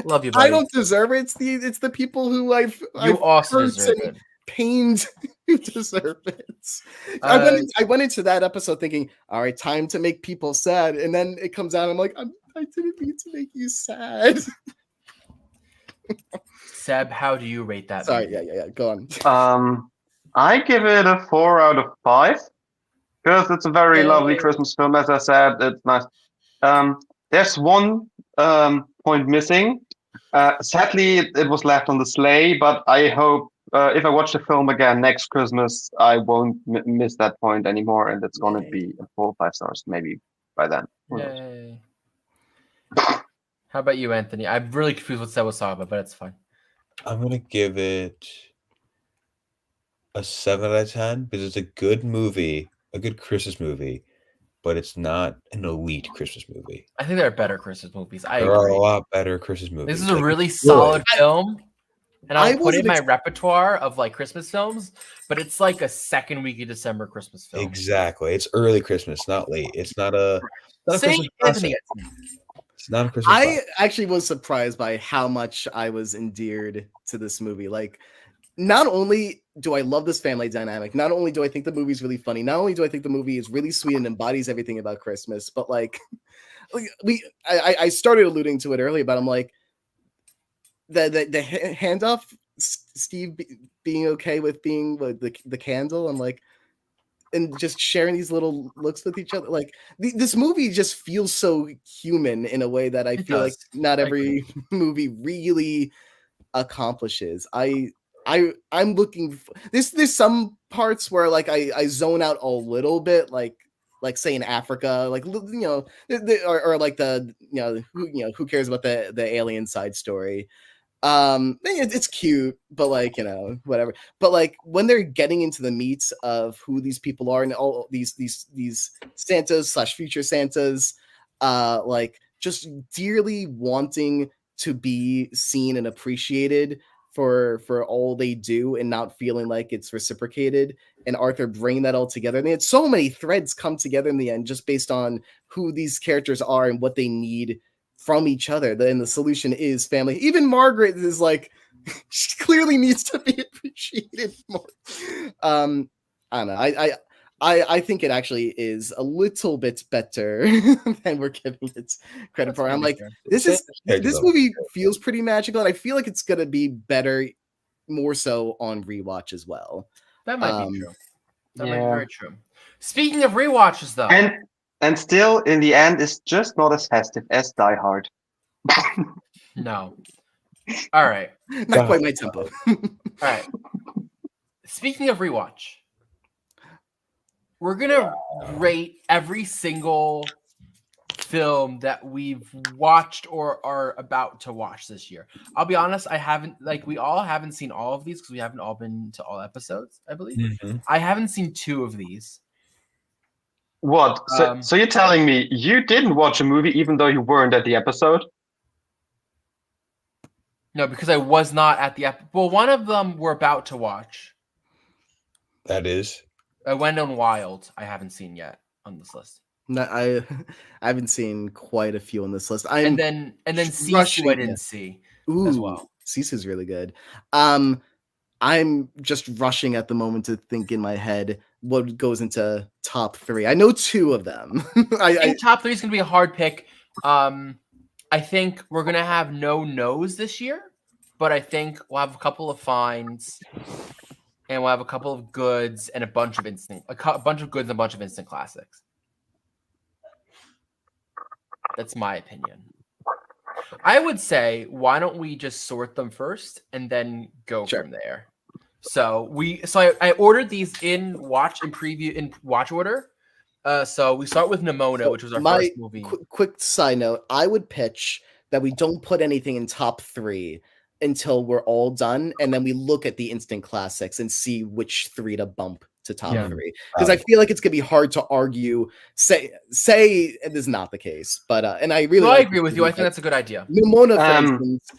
[SPEAKER 1] Love you, buddy.
[SPEAKER 2] I don't deserve it. It's the people who I've
[SPEAKER 1] also deserve it.
[SPEAKER 2] Pained who deserve it. I went into that episode thinking, all right, time to make people sad, and then it comes out. I'm like, I didn't mean to make you sad.
[SPEAKER 1] Seb, how do you rate that?
[SPEAKER 2] Sorry,
[SPEAKER 1] movie?
[SPEAKER 2] yeah. Go on.
[SPEAKER 4] I give it a 4 out of 5 because it's a very lovely Christmas film. As I said, it's nice. There's one point missing. Sadly, it was left on the sleigh, but I hope if I watch the film again next Christmas, I won't miss that point anymore, and it's going to be 4 or 5 stars maybe by then.
[SPEAKER 1] Yay. How about you, Anthony? I'm really confused what Seb was talking about, but it's fine.
[SPEAKER 3] I'm going to give it a 7 out of 10 because it's a good movie, a good Christmas movie, but it's not an elite Christmas movie.
[SPEAKER 1] I think there are better Christmas movies. I
[SPEAKER 3] There
[SPEAKER 1] agree.
[SPEAKER 3] are a lot better Christmas movies.
[SPEAKER 1] This is a really solid film, and I'll put it in my repertoire of like Christmas films, but it's like a second week of December Christmas film.
[SPEAKER 3] Exactly. It's early Christmas, not late. It's not a
[SPEAKER 1] Same Anthony.
[SPEAKER 3] It's not a Christmas.
[SPEAKER 2] I actually was surprised by how much I was endeared to this movie. Like, not only do I love this family dynamic, not only do I think the movie's really funny, not only do I think the movie is really sweet and embodies everything about Christmas, but like I started alluding to it earlier, but I'm like the handoff, Steve being okay with being the candle, and like, and just sharing these little looks with each other. Like this movie just feels so human in a way that I feel like not every movie really accomplishes. I'm looking for there's some parts where like I zone out a little bit, like say in Africa, like or like who cares about the alien side story. It's cute, but like, whatever. But like when they're getting into the meat of who these people are and all these Santas / future Santas, like just dearly wanting to be seen and appreciated for all they do and not feeling like it's reciprocated, and Arthur bringing that all together. And they had so many threads come together in the end just based on who these characters are and what they need from each other. And the solution is family. Even Margaret is like, she clearly needs to be appreciated more. I don't know. I think it actually is a little bit better than we're giving it credit for. I'm like, this movie feels pretty magical, and I feel like it's gonna be better, more so on rewatch as well.
[SPEAKER 1] That might be true. That might be very true. Speaking of rewatches, though,
[SPEAKER 4] and still in the end, it's just not as festive as Die Hard.
[SPEAKER 1] No. All right.
[SPEAKER 2] Not quite my tempo.
[SPEAKER 1] All right. Speaking of rewatch, we're gonna rate every single film that we've watched or are about to watch this year. I'll be honest, we all haven't seen all of these because we haven't all been to all episodes, I believe.
[SPEAKER 3] Mm-hmm.
[SPEAKER 1] I haven't seen 2 of these.
[SPEAKER 4] What? So you're telling me you didn't watch a movie even though you weren't at the episode?
[SPEAKER 1] No, because I was not at the well, one of them we're about to watch.
[SPEAKER 3] That is?
[SPEAKER 1] When on Wild, I haven't seen yet on this list.
[SPEAKER 2] No, I haven't seen quite a few on this list.
[SPEAKER 1] And then Sisu I didn't see as well.
[SPEAKER 2] Sisu's really good. I'm just rushing at the moment to think in my head what goes into top 3. I know 2 of them.
[SPEAKER 1] I think top 3 is gonna be a hard pick. I think we're gonna have no no's this year, but I think we'll have a couple of finds, and we'll have a couple of goods and a bunch of instant classics. That's my opinion. I would say, why don't we just sort them first and then go from there? So I ordered these in watch order. So we start with Nimona, which was our first movie.
[SPEAKER 2] Quick side note: I would pitch that we don't put anything in top 3 until we're all done, and then we look at the instant classics and see which 3 to bump to top 3. Because I feel like it's gonna be hard to argue. Say it is not the case, but and I really
[SPEAKER 1] I agree with you. I think that's a good idea.
[SPEAKER 2] Nimona, for instance,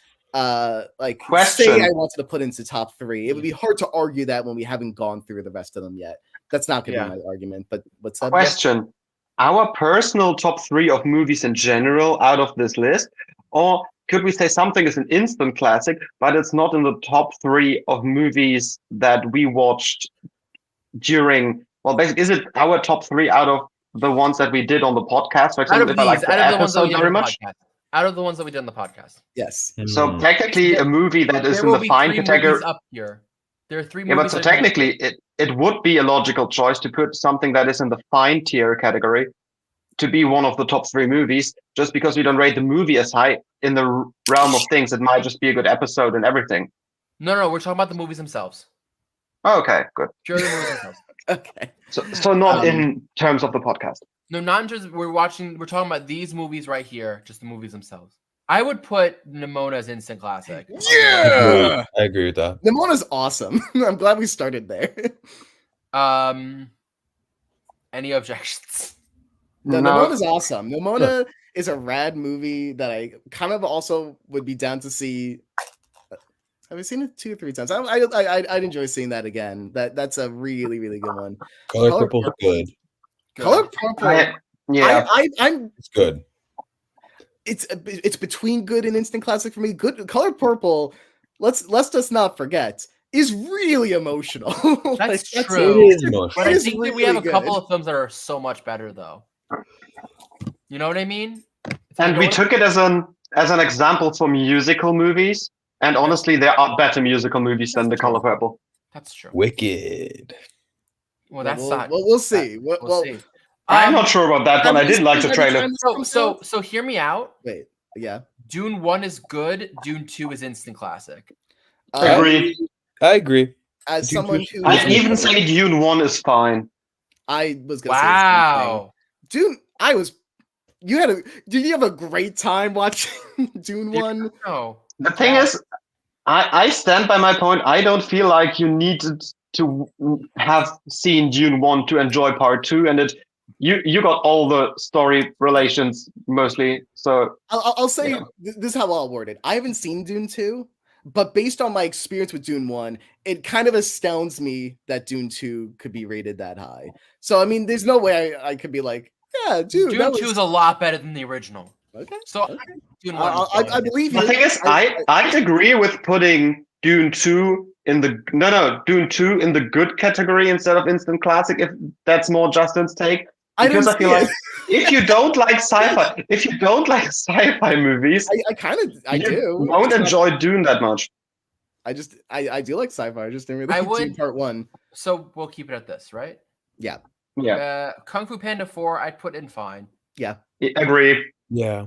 [SPEAKER 4] question.
[SPEAKER 2] Say I wanted to put into top 3, it would be hard to argue that when we haven't gone through the rest of them yet. That's not going to be my argument, but what's that?
[SPEAKER 4] Question. Our personal top 3 of movies in general out of this list, or could we say something is an instant classic, but it's not in the top 3 of movies that we watched during, well, basically, is it our top 3 out of the ones that we did on the podcast? For example, if I like the episode very much.
[SPEAKER 1] Out of the ones that we did on the podcast.
[SPEAKER 2] Yes.
[SPEAKER 4] So technically a movie that is in the fine category.
[SPEAKER 1] Up here. There are 3
[SPEAKER 4] movies. Yeah, but so technically it would be a logical choice to put something that is in the fine tier category to be one of the top 3 movies, just because we don't rate the movie as high in the realm of things. It might just be a good episode and everything.
[SPEAKER 1] No, we're talking about the movies themselves.
[SPEAKER 4] Oh, okay, good.
[SPEAKER 1] Sure, the movies themselves.
[SPEAKER 2] Okay.
[SPEAKER 4] So not in terms of the podcast.
[SPEAKER 1] No, not in terms. We're talking about these movies right here, just the movies themselves. I would put Nimona as instant classic.
[SPEAKER 2] Yeah,
[SPEAKER 3] I agree with that.
[SPEAKER 2] Nimona's awesome. I'm glad we started there.
[SPEAKER 1] Any objections?
[SPEAKER 2] No. Nimona's awesome. Nimona is a rad movie that I kind of also would be down to see. I've seen it 2 or 3 times. I'd enjoy seeing that again. That's a really, really good one.
[SPEAKER 3] Color Purple's good.
[SPEAKER 2] Color Purple.
[SPEAKER 3] It's good.
[SPEAKER 2] It's between good and instant classic for me. Good Color Purple. Let's just not forget is really emotional.
[SPEAKER 1] That's true.
[SPEAKER 3] It is emotional.
[SPEAKER 1] But I think that we have a couple of films that are so much better, though. You know what I mean?
[SPEAKER 4] And we took it as an example for musical movies. And honestly, there are better musical movies than The Color Purple.
[SPEAKER 1] That's true.
[SPEAKER 3] Wicked.
[SPEAKER 1] Well, that's not.
[SPEAKER 2] We'll see. We'll see.
[SPEAKER 4] I'm not sure about that one. I did like the trailer.
[SPEAKER 1] So hear me out.
[SPEAKER 2] Wait, yeah.
[SPEAKER 1] Dune 1 is good. Dune 2 is instant classic.
[SPEAKER 4] Agreed.
[SPEAKER 3] I agree.
[SPEAKER 2] As someone who
[SPEAKER 4] I'd even say Dune 1 is fine.
[SPEAKER 2] I was gonna say Dune. Did you have a great time watching Dune 1?
[SPEAKER 1] No.
[SPEAKER 4] The thing is, I stand by my point. I don't feel like you needed to have seen Dune 1 to enjoy part 2, and you got all the story relations mostly. So
[SPEAKER 2] I'll say
[SPEAKER 4] Yeah.
[SPEAKER 2] this is how I'll word it. I haven't seen Dune 2, but based on my experience with Dune 1, it kind of astounds me that Dune 2 could be rated that high. So I mean, there's no way I could be like, yeah, dude,
[SPEAKER 1] Dune
[SPEAKER 2] that
[SPEAKER 1] 2
[SPEAKER 2] was
[SPEAKER 1] is a lot better than the original.
[SPEAKER 2] okay.
[SPEAKER 1] So
[SPEAKER 2] okay.
[SPEAKER 1] Dune 1 is
[SPEAKER 2] I
[SPEAKER 1] fine.
[SPEAKER 2] believe
[SPEAKER 4] the
[SPEAKER 2] you.
[SPEAKER 4] thing is, I'd agree with putting Dune 2 in the Dune 2 in the good category instead of instant classic, if that's more Justin's take.
[SPEAKER 2] I
[SPEAKER 4] Because
[SPEAKER 2] didn't
[SPEAKER 4] I feel
[SPEAKER 2] see
[SPEAKER 4] like
[SPEAKER 2] it.
[SPEAKER 4] if you don't like sci-fi movies,
[SPEAKER 2] I kind of I
[SPEAKER 4] you
[SPEAKER 2] do.
[SPEAKER 4] won't
[SPEAKER 2] Just not-
[SPEAKER 4] enjoy Dune that much.
[SPEAKER 2] I do like sci-fi. I just didn't really
[SPEAKER 1] I
[SPEAKER 2] like Dune
[SPEAKER 1] would-
[SPEAKER 2] Part 1.
[SPEAKER 1] So we'll keep it at this, right?
[SPEAKER 2] Yeah.
[SPEAKER 4] Yeah,
[SPEAKER 1] Kung Fu Panda 4, I'd put in fine.
[SPEAKER 4] agree.
[SPEAKER 3] Yeah.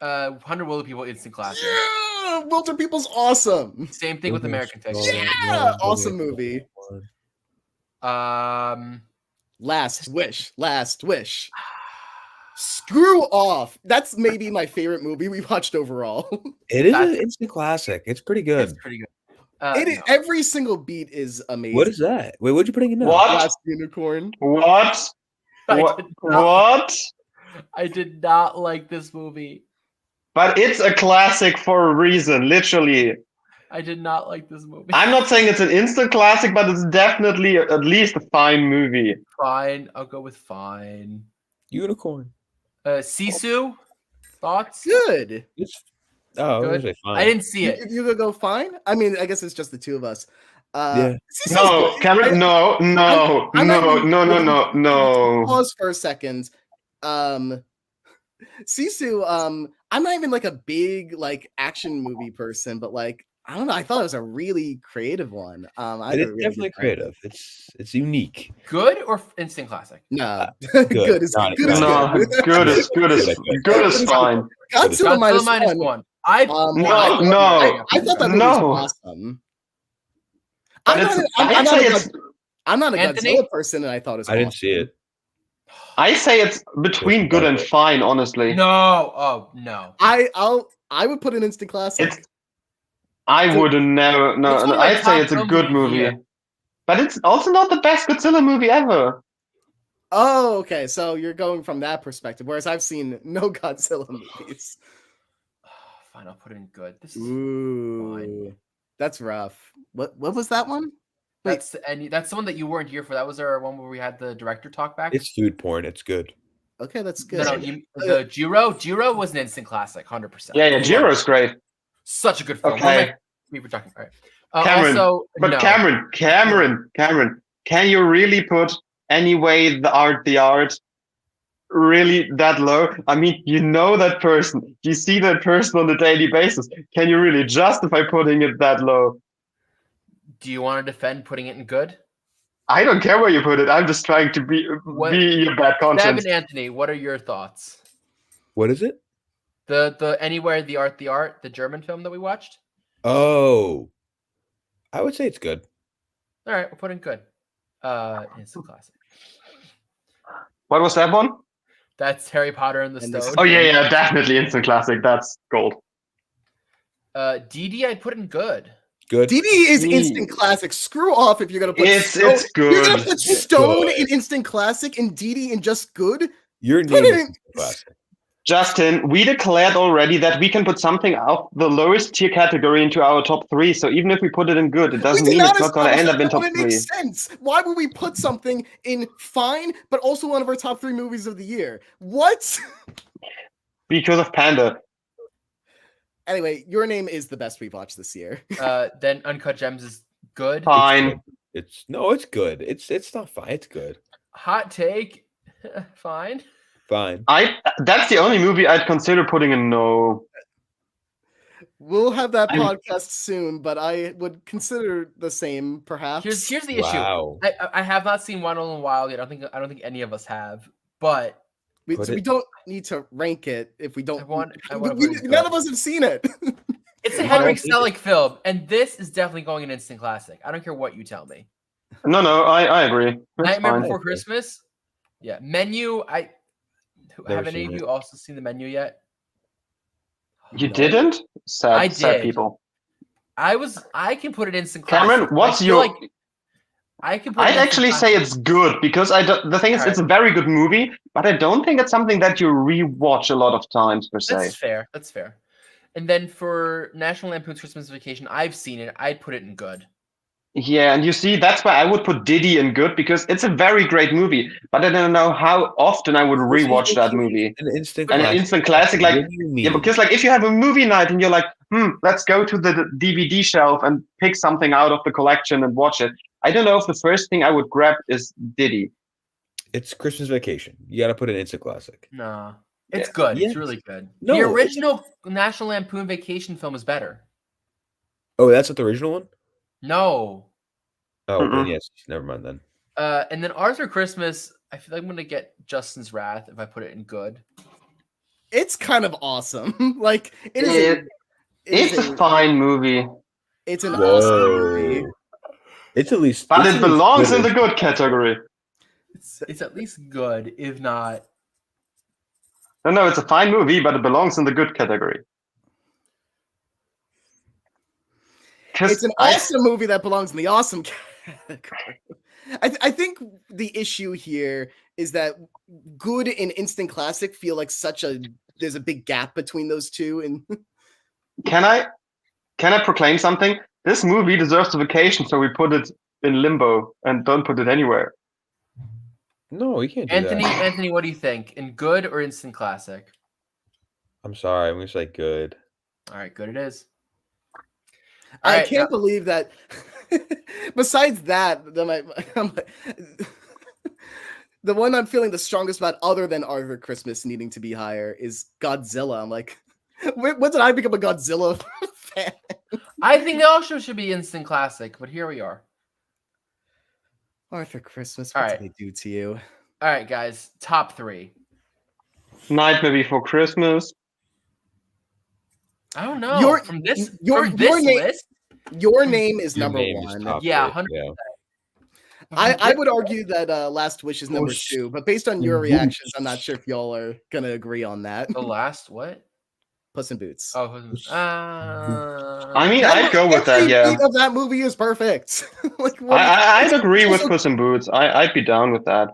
[SPEAKER 1] 100 Willow People, instant classic.
[SPEAKER 2] Yeah, Wilder People's awesome.
[SPEAKER 1] Same thing with American Fiction.
[SPEAKER 2] Yeah, awesome movie. Last Wish. Screw off. That's maybe my favorite movie we watched overall.
[SPEAKER 3] It is
[SPEAKER 1] That's-
[SPEAKER 3] an instant classic. It's pretty good.
[SPEAKER 1] It's pretty good. No.
[SPEAKER 2] Every single beat is amazing.
[SPEAKER 3] What is that? Wait, what'd you put in now?
[SPEAKER 4] What?
[SPEAKER 2] Last Unicorn.
[SPEAKER 4] What?
[SPEAKER 1] I did not-
[SPEAKER 4] What?
[SPEAKER 1] I did not like this movie.
[SPEAKER 4] But it's a classic for a reason, literally.
[SPEAKER 1] I did not like this movie.
[SPEAKER 4] I'm not saying it's an instant classic, but it's definitely at least a fine movie.
[SPEAKER 1] Fine. I'll go with fine.
[SPEAKER 3] Unicorn.
[SPEAKER 1] Sisu, thoughts?
[SPEAKER 2] Good.
[SPEAKER 3] It's I was
[SPEAKER 1] Good.
[SPEAKER 3] gonna say fine.
[SPEAKER 1] I didn't see it.
[SPEAKER 2] You gonna go fine? I mean, I guess it's just the two of us.
[SPEAKER 3] Yeah.
[SPEAKER 2] Sisu's
[SPEAKER 4] No,
[SPEAKER 2] good.
[SPEAKER 4] Cameron, no.
[SPEAKER 2] I'm not even-
[SPEAKER 4] No.
[SPEAKER 2] Pause for a second. Sisu, I'm not even like a big like action movie person, but like I don't know, I thought it was a really creative one. I
[SPEAKER 3] It
[SPEAKER 2] had
[SPEAKER 3] is
[SPEAKER 2] a really
[SPEAKER 3] definitely
[SPEAKER 2] good time.
[SPEAKER 3] creative. It's unique.
[SPEAKER 1] Good or instant classic?
[SPEAKER 2] No,
[SPEAKER 3] Good.
[SPEAKER 2] good is
[SPEAKER 3] Not
[SPEAKER 2] good. Is
[SPEAKER 4] No,
[SPEAKER 2] good.
[SPEAKER 4] good is fine.
[SPEAKER 2] Godzilla minus
[SPEAKER 1] minus
[SPEAKER 2] one.
[SPEAKER 1] one. I
[SPEAKER 4] No.
[SPEAKER 2] I thought that movie
[SPEAKER 4] No.
[SPEAKER 2] was awesome.
[SPEAKER 4] But
[SPEAKER 2] I'm not a
[SPEAKER 1] Anthony?
[SPEAKER 2] Godzilla person, and I thought it was
[SPEAKER 3] I didn't
[SPEAKER 2] awesome.
[SPEAKER 3] see it.
[SPEAKER 4] I say it's between good and fine, honestly.
[SPEAKER 1] No. Oh no.
[SPEAKER 2] I would put an instant classic.
[SPEAKER 4] It's I would never no,
[SPEAKER 1] It's one
[SPEAKER 4] no
[SPEAKER 1] of my
[SPEAKER 4] I'd say
[SPEAKER 1] top
[SPEAKER 4] it's a
[SPEAKER 1] films
[SPEAKER 4] good
[SPEAKER 1] of the
[SPEAKER 4] movie.
[SPEAKER 1] year.
[SPEAKER 4] But it's also not the best Godzilla movie ever.
[SPEAKER 2] Oh, okay. So you're going from that perspective, whereas I've seen no Godzilla movies.
[SPEAKER 1] Fine, I'll put it in good. This is
[SPEAKER 2] Ooh, that's rough. What was that one? Wait.
[SPEAKER 1] that's the one that you weren't here for. That was our one where we had the director talk back.
[SPEAKER 3] It's food porn. It's good.
[SPEAKER 2] Okay, that's good.
[SPEAKER 1] No, the Jiro was an instant classic, 100%.
[SPEAKER 4] Yeah, Jiro's great.
[SPEAKER 1] Such a good film.
[SPEAKER 4] Okay.
[SPEAKER 1] We were talking. All right.
[SPEAKER 4] Cameron,
[SPEAKER 1] Also,
[SPEAKER 4] But
[SPEAKER 1] no.
[SPEAKER 4] Cameron, can you really put Anyway the art really that low? I mean, you know that person. You see that person on a daily basis. Can you really justify putting it that low?
[SPEAKER 1] Do you want to defend putting it in good?
[SPEAKER 4] I don't care where you put it. I'm just trying to be your bad conscience.
[SPEAKER 1] Devin Anthony, what are your thoughts?
[SPEAKER 3] What is it?
[SPEAKER 1] The Anywhere the Art, the German film that we watched?
[SPEAKER 3] Oh, I would say it's good.
[SPEAKER 1] All right, we'll put in good. Instant classic.
[SPEAKER 4] What was that one?
[SPEAKER 1] That's Harry Potter and the
[SPEAKER 2] And this-
[SPEAKER 1] Stone.
[SPEAKER 4] Oh yeah, definitely instant classic. That's gold.
[SPEAKER 1] DD, I'd put in good.
[SPEAKER 3] Good.
[SPEAKER 2] DD is instant classic. Screw off if you're gonna put
[SPEAKER 4] It's
[SPEAKER 2] Stone. You're gonna
[SPEAKER 4] good.
[SPEAKER 2] put
[SPEAKER 3] It's
[SPEAKER 2] Stone
[SPEAKER 3] good.
[SPEAKER 2] in instant classic and DD in just good.
[SPEAKER 3] Your
[SPEAKER 2] Put
[SPEAKER 3] name
[SPEAKER 2] it
[SPEAKER 3] is
[SPEAKER 2] in-
[SPEAKER 3] classic.
[SPEAKER 4] Justin, we declared already that we can put something of the lowest tier category into our top 3. So even if we put it in good, it doesn't
[SPEAKER 2] We did
[SPEAKER 4] mean it's not going to
[SPEAKER 2] establish
[SPEAKER 4] end up in
[SPEAKER 2] that,
[SPEAKER 4] top
[SPEAKER 2] but it
[SPEAKER 4] 3.
[SPEAKER 2] makes sense. Why would we put something in fine, but also one of our top 3 movies of the year? What?
[SPEAKER 4] Because of Panda.
[SPEAKER 2] Anyway, Your Name is the best we've watched this year.
[SPEAKER 1] Then Uncut Gems is good.
[SPEAKER 4] Fine.
[SPEAKER 3] It's good. It's not fine. It's good.
[SPEAKER 1] Hot take. Fine.
[SPEAKER 3] Fine.
[SPEAKER 4] That's the only movie I'd consider putting in no.
[SPEAKER 2] We'll have that
[SPEAKER 4] I'm-
[SPEAKER 2] podcast soon, but I would consider the same, perhaps.
[SPEAKER 1] Here's the issue.
[SPEAKER 3] Wow.
[SPEAKER 1] I have not seen Wild and Wild yet. I don't think any of us have. But
[SPEAKER 2] we
[SPEAKER 3] Put it-
[SPEAKER 2] don't need to rank it if we don't.
[SPEAKER 1] I want to
[SPEAKER 2] we-
[SPEAKER 1] put it in
[SPEAKER 2] none
[SPEAKER 1] good.
[SPEAKER 2] of us have seen it.
[SPEAKER 1] It's a
[SPEAKER 3] I
[SPEAKER 1] Henrik
[SPEAKER 3] don't think
[SPEAKER 1] Selick film, and this is definitely going in instant classic. I don't care what you tell me.
[SPEAKER 4] No, I agree. That's
[SPEAKER 1] Nightmare
[SPEAKER 4] fine.
[SPEAKER 1] Before Christmas. Yeah, Menu.
[SPEAKER 3] Never
[SPEAKER 1] Have any
[SPEAKER 3] seen
[SPEAKER 1] of you also seen the Menu yet?
[SPEAKER 4] You
[SPEAKER 1] No.
[SPEAKER 4] didn't? Sad,
[SPEAKER 1] I
[SPEAKER 4] sad
[SPEAKER 1] did.
[SPEAKER 4] people.
[SPEAKER 1] I can put it instant classic.
[SPEAKER 4] Cameron, what's
[SPEAKER 1] I feel
[SPEAKER 4] your
[SPEAKER 1] like I could put
[SPEAKER 4] I'd
[SPEAKER 1] Instant
[SPEAKER 4] actually say
[SPEAKER 1] Classic.
[SPEAKER 4] it's good because the thing is,
[SPEAKER 1] Alright.
[SPEAKER 4] it's a very good movie, but I don't think it's something that you rewatch a lot of times per se.
[SPEAKER 1] That's fair. That's fair. And then for National Lampoon's Christmas Vacation, I've seen it. I'd put it in good.
[SPEAKER 4] Yeah, and you see, that's why I would put Diddy in good because it's a very great movie, but I don't know how often I would rewatch that movie.
[SPEAKER 3] An instant
[SPEAKER 4] And an
[SPEAKER 3] classic.
[SPEAKER 4] instant classic, like,
[SPEAKER 3] What do you mean?
[SPEAKER 4] yeah, because like if you have a movie night and you're like, let's go to the DVD shelf and pick something out of the collection and watch it. I don't know if the first thing I would grab is Diddy.
[SPEAKER 3] It's Christmas Vacation. You got to put an instant classic.
[SPEAKER 1] No. It's good.
[SPEAKER 3] Yes.
[SPEAKER 1] It's really good.
[SPEAKER 3] No,
[SPEAKER 1] The
[SPEAKER 3] it's-
[SPEAKER 1] original National Lampoon Vacation film is better.
[SPEAKER 3] Oh, that's not the original one?
[SPEAKER 1] No.
[SPEAKER 3] Oh, then
[SPEAKER 4] Mm-mm.
[SPEAKER 3] yes. Never mind then.
[SPEAKER 1] And then Arthur Christmas, I feel like I'm gonna get Justin's Wrath if I put it in good.
[SPEAKER 2] It's kind of awesome. Like it is.
[SPEAKER 4] It's a fine movie,
[SPEAKER 2] It's an awesome
[SPEAKER 3] Whoa.
[SPEAKER 2] movie.
[SPEAKER 3] It's at least.
[SPEAKER 4] but
[SPEAKER 3] it's
[SPEAKER 4] it
[SPEAKER 3] at least
[SPEAKER 4] belongs
[SPEAKER 3] good
[SPEAKER 4] in the
[SPEAKER 3] as-
[SPEAKER 4] good category.
[SPEAKER 1] It's at least good, if not.
[SPEAKER 4] No, it's a fine movie, but it belongs in the good category.
[SPEAKER 2] It's an awesome movie that belongs in the awesome category. I think the issue here is that good and instant classic feel like there's a big gap between those two. And
[SPEAKER 4] Can I proclaim something? This movie deserves a vacation, so we put it in limbo and don't put it anywhere.
[SPEAKER 3] No, you can't do
[SPEAKER 1] Anthony,
[SPEAKER 3] that.
[SPEAKER 1] Anthony, what do you think? In good or instant classic?
[SPEAKER 3] I'm sorry. I'm going to say good.
[SPEAKER 1] All right, good it is.
[SPEAKER 2] I
[SPEAKER 1] Alright,
[SPEAKER 2] can't believe that. Besides that, the one I'm feeling the strongest about, other than Arthur Christmas needing to be higher, is Godzilla. I'm like, when did I become a Godzilla fan?
[SPEAKER 1] I think it also should be instant classic, but here we are.
[SPEAKER 2] Arthur Christmas, what
[SPEAKER 1] All
[SPEAKER 2] did
[SPEAKER 1] right.
[SPEAKER 2] they do to you?
[SPEAKER 1] All right, guys, top 3.
[SPEAKER 4] Nightmare Before Christmas.
[SPEAKER 1] I don't know.
[SPEAKER 2] Your-
[SPEAKER 1] from this
[SPEAKER 2] your name-
[SPEAKER 1] list,
[SPEAKER 2] Your name is
[SPEAKER 3] Your
[SPEAKER 2] number
[SPEAKER 3] name is
[SPEAKER 2] one.
[SPEAKER 3] top
[SPEAKER 1] Yeah,
[SPEAKER 3] pick,
[SPEAKER 1] 100%.
[SPEAKER 2] I would argue that Last Wish is
[SPEAKER 3] Oh,
[SPEAKER 2] number 2, but based on your
[SPEAKER 3] Boots.
[SPEAKER 2] reactions, I'm not sure if y'all are gonna agree on that.
[SPEAKER 1] The last what?
[SPEAKER 2] Puss in Boots.
[SPEAKER 1] Oh,
[SPEAKER 4] I mean, I'd go with that,
[SPEAKER 2] Every
[SPEAKER 4] yeah.
[SPEAKER 2] beat of that movie is perfect. Like,
[SPEAKER 4] I'd agree with
[SPEAKER 2] also-
[SPEAKER 4] Puss in Boots. I'd be down with that.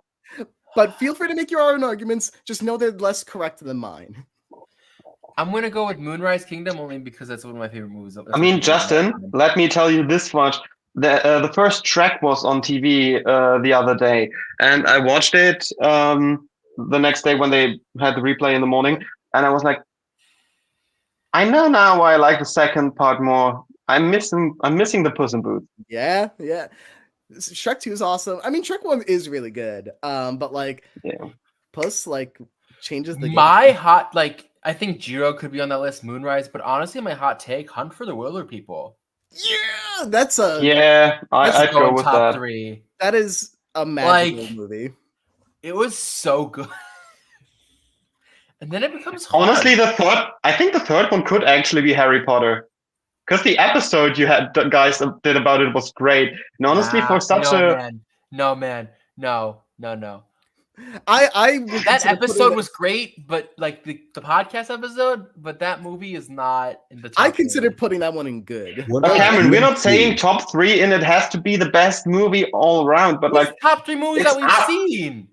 [SPEAKER 2] But feel free to make your own arguments. Just know they're less correct than mine.
[SPEAKER 1] I'm gonna go with Moonrise Kingdom only because that's one of my favorite movies.
[SPEAKER 4] I mean, Justin, let me tell you this much. The first track was on TV the other day, and I watched it the next day when they had the replay in the morning, and I was like, I know now why I like the second part more. I'm missing the Puss in Boots.
[SPEAKER 2] Yeah. Shrek 2 is awesome. I mean, Shrek 1 is really good. But like,
[SPEAKER 4] Yeah.
[SPEAKER 2] Puss like changes the game.
[SPEAKER 1] My hot I think Jiro could be on that list, Moonrise, but honestly, my hot take: Hunt for the Wilder People.
[SPEAKER 2] Yeah, that's a
[SPEAKER 4] Yeah,
[SPEAKER 1] Let's
[SPEAKER 4] I'd go with
[SPEAKER 1] top
[SPEAKER 4] that.
[SPEAKER 1] 3.
[SPEAKER 2] that is a magical
[SPEAKER 1] Like-
[SPEAKER 2] movie.
[SPEAKER 1] It was so good. And then it becomes hard.
[SPEAKER 4] Honestly, I think the third one could actually be Harry Potter. Because the episode you had the guys did about it was great. And honestly, for such
[SPEAKER 1] no, no.
[SPEAKER 2] I would
[SPEAKER 1] That
[SPEAKER 2] consider
[SPEAKER 1] episode
[SPEAKER 2] putting
[SPEAKER 1] was great, but like the podcast episode, but that movie is not in the top
[SPEAKER 2] I consider
[SPEAKER 1] 3.
[SPEAKER 2] putting that one in good.
[SPEAKER 3] What
[SPEAKER 4] But
[SPEAKER 3] about
[SPEAKER 4] Cameron, we're not
[SPEAKER 3] Dune
[SPEAKER 4] saying
[SPEAKER 3] 2?
[SPEAKER 4] top 3 and it has to be the best movie all around. But
[SPEAKER 1] It's
[SPEAKER 4] like,
[SPEAKER 1] top 3 movies
[SPEAKER 4] it's
[SPEAKER 1] that we've
[SPEAKER 4] out.
[SPEAKER 1] seen.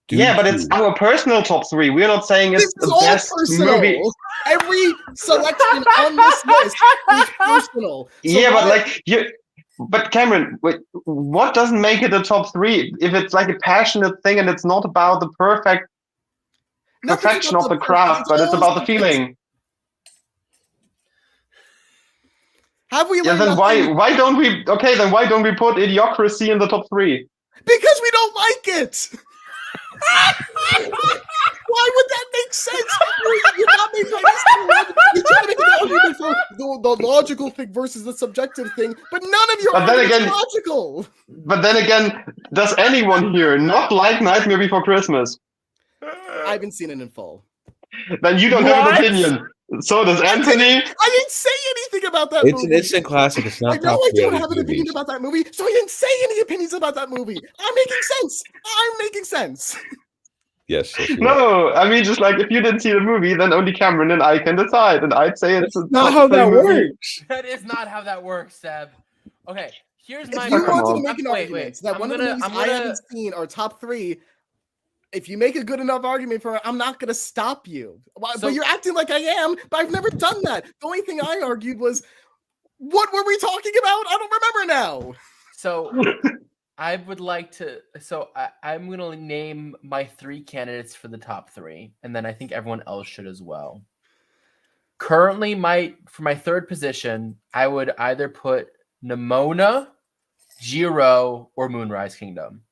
[SPEAKER 3] Dune
[SPEAKER 4] yeah, but it's
[SPEAKER 3] 2.
[SPEAKER 4] our personal top 3. We're not saying it's
[SPEAKER 2] This
[SPEAKER 4] the
[SPEAKER 2] is all
[SPEAKER 4] best
[SPEAKER 2] personal.
[SPEAKER 4] movie.
[SPEAKER 2] Every selection on this list is personal. So
[SPEAKER 4] Yeah, but
[SPEAKER 2] why-
[SPEAKER 4] like but Cameron, wait, what doesn't make it a top 3 if it's like a passionate thing and it's not about the
[SPEAKER 2] nothing's
[SPEAKER 4] perfection
[SPEAKER 2] about
[SPEAKER 4] of the
[SPEAKER 2] perfect,
[SPEAKER 4] craft, but it's
[SPEAKER 2] all
[SPEAKER 4] about the
[SPEAKER 2] subjective.
[SPEAKER 4] feeling?
[SPEAKER 2] Have we
[SPEAKER 4] Yeah,
[SPEAKER 2] learned
[SPEAKER 4] then
[SPEAKER 2] nothing?
[SPEAKER 4] why don't we? Okay, then why don't we put Idiocracy in the top 3?
[SPEAKER 2] Because we don't like it. Why would that make sense? You're not making any sense. You're trying to make an argument for the logical thing versus the subjective thing, but none of your
[SPEAKER 4] But then
[SPEAKER 2] arguments
[SPEAKER 4] again-
[SPEAKER 2] are logical.
[SPEAKER 4] But then again, does anyone here not like Nightmare Before Christmas?
[SPEAKER 2] I haven't seen it in full.
[SPEAKER 4] Then you don't have
[SPEAKER 1] What?
[SPEAKER 4] an opinion. So does Anthony.
[SPEAKER 2] I didn't say anything about that
[SPEAKER 3] It's
[SPEAKER 2] movie.
[SPEAKER 3] an instant classic. It's
[SPEAKER 2] I
[SPEAKER 3] not
[SPEAKER 2] know
[SPEAKER 3] top
[SPEAKER 2] I
[SPEAKER 3] 3
[SPEAKER 2] don't
[SPEAKER 3] of
[SPEAKER 2] have
[SPEAKER 3] these
[SPEAKER 2] an opinion
[SPEAKER 3] movies.
[SPEAKER 2] about that movie, so I didn't say any opinions about that movie. I'm making sense.
[SPEAKER 3] Yes. yes, you are.
[SPEAKER 4] No, I mean just like if you didn't see the movie, then only Cameron and I can decide, and I'd say it's
[SPEAKER 3] Not how that
[SPEAKER 4] movie.
[SPEAKER 3] works.
[SPEAKER 1] That is not how that works, Seb. Okay, Here's
[SPEAKER 2] If
[SPEAKER 1] my
[SPEAKER 2] you
[SPEAKER 4] come
[SPEAKER 2] wanted
[SPEAKER 4] on.
[SPEAKER 2] to make an
[SPEAKER 1] Wait,
[SPEAKER 2] argument
[SPEAKER 1] wait.
[SPEAKER 2] that
[SPEAKER 1] I'm
[SPEAKER 2] one of the
[SPEAKER 1] gonna-
[SPEAKER 2] movies
[SPEAKER 1] I'm
[SPEAKER 2] I
[SPEAKER 1] gonna-
[SPEAKER 2] haven't seen are top 3, if you make a good enough argument for it, I'm not gonna stop you.
[SPEAKER 1] So-
[SPEAKER 2] But you're acting like I am, but I've never done that. The only thing I argued was, what were we talking about? I don't remember now.
[SPEAKER 1] So I would like to. So I'm gonna name my 3 candidates for the top 3, and then I think everyone else should as well. Currently, for my 3rd position, I would either put Nimona, Jiro, or Moonrise Kingdom.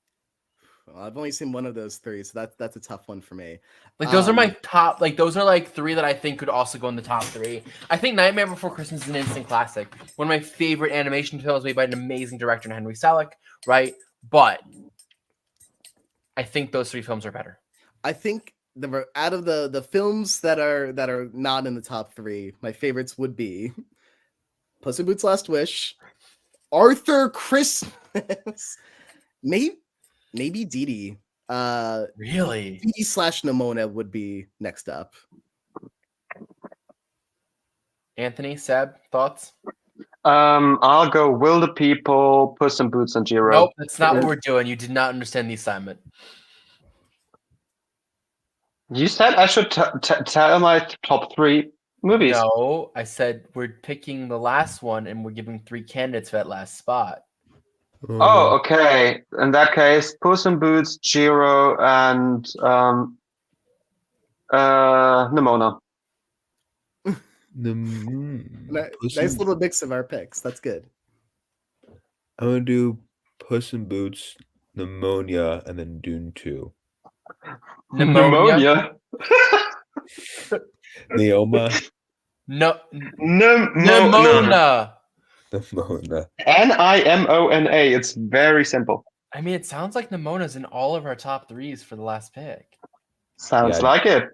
[SPEAKER 2] Well, I've only seen one of those 3, so that's a tough one for me.
[SPEAKER 1] Like those are my top. Like those are like 3 that I think could also go in the top 3. I think Nightmare Before Christmas is an instant classic. One of my favorite animation films made by an amazing director, Henry Selick. Right, but I think those 3 films are better.
[SPEAKER 2] I think out of the films that are not in the top 3, my favorites would be Puss in Boots: Last Wish, Arthur Christmas, maybe Dee Dee.
[SPEAKER 1] Really?
[SPEAKER 2] Dee Dee / Nimona would be next up.
[SPEAKER 1] Anthony, Seb, thoughts?
[SPEAKER 4] I'll go Will the People, Puss in Boots, and Jiro.
[SPEAKER 1] Nope, that's not what we're doing. You did not understand the assignment.
[SPEAKER 4] You said I should tell my top 3 movies.
[SPEAKER 1] No, I said we're picking the last one and we're giving 3 candidates for that last spot.
[SPEAKER 4] Oh, okay. In that case, Puss in Boots, Jiro, and Nimona.
[SPEAKER 2] Nice little mix of our picks. That's good.
[SPEAKER 3] I'm gonna do Puss in Boots, Pneumonia, and then Dune 2.
[SPEAKER 1] Pneumonia.
[SPEAKER 3] Neoma.
[SPEAKER 1] No.
[SPEAKER 4] Nimona.
[SPEAKER 1] Nimona.
[SPEAKER 3] Nimona.
[SPEAKER 4] Nimona. It's very simple.
[SPEAKER 1] I mean, it sounds like Nimona's in all of our top 3s for the last pick.
[SPEAKER 4] Sounds
[SPEAKER 3] Yeah.
[SPEAKER 4] like it.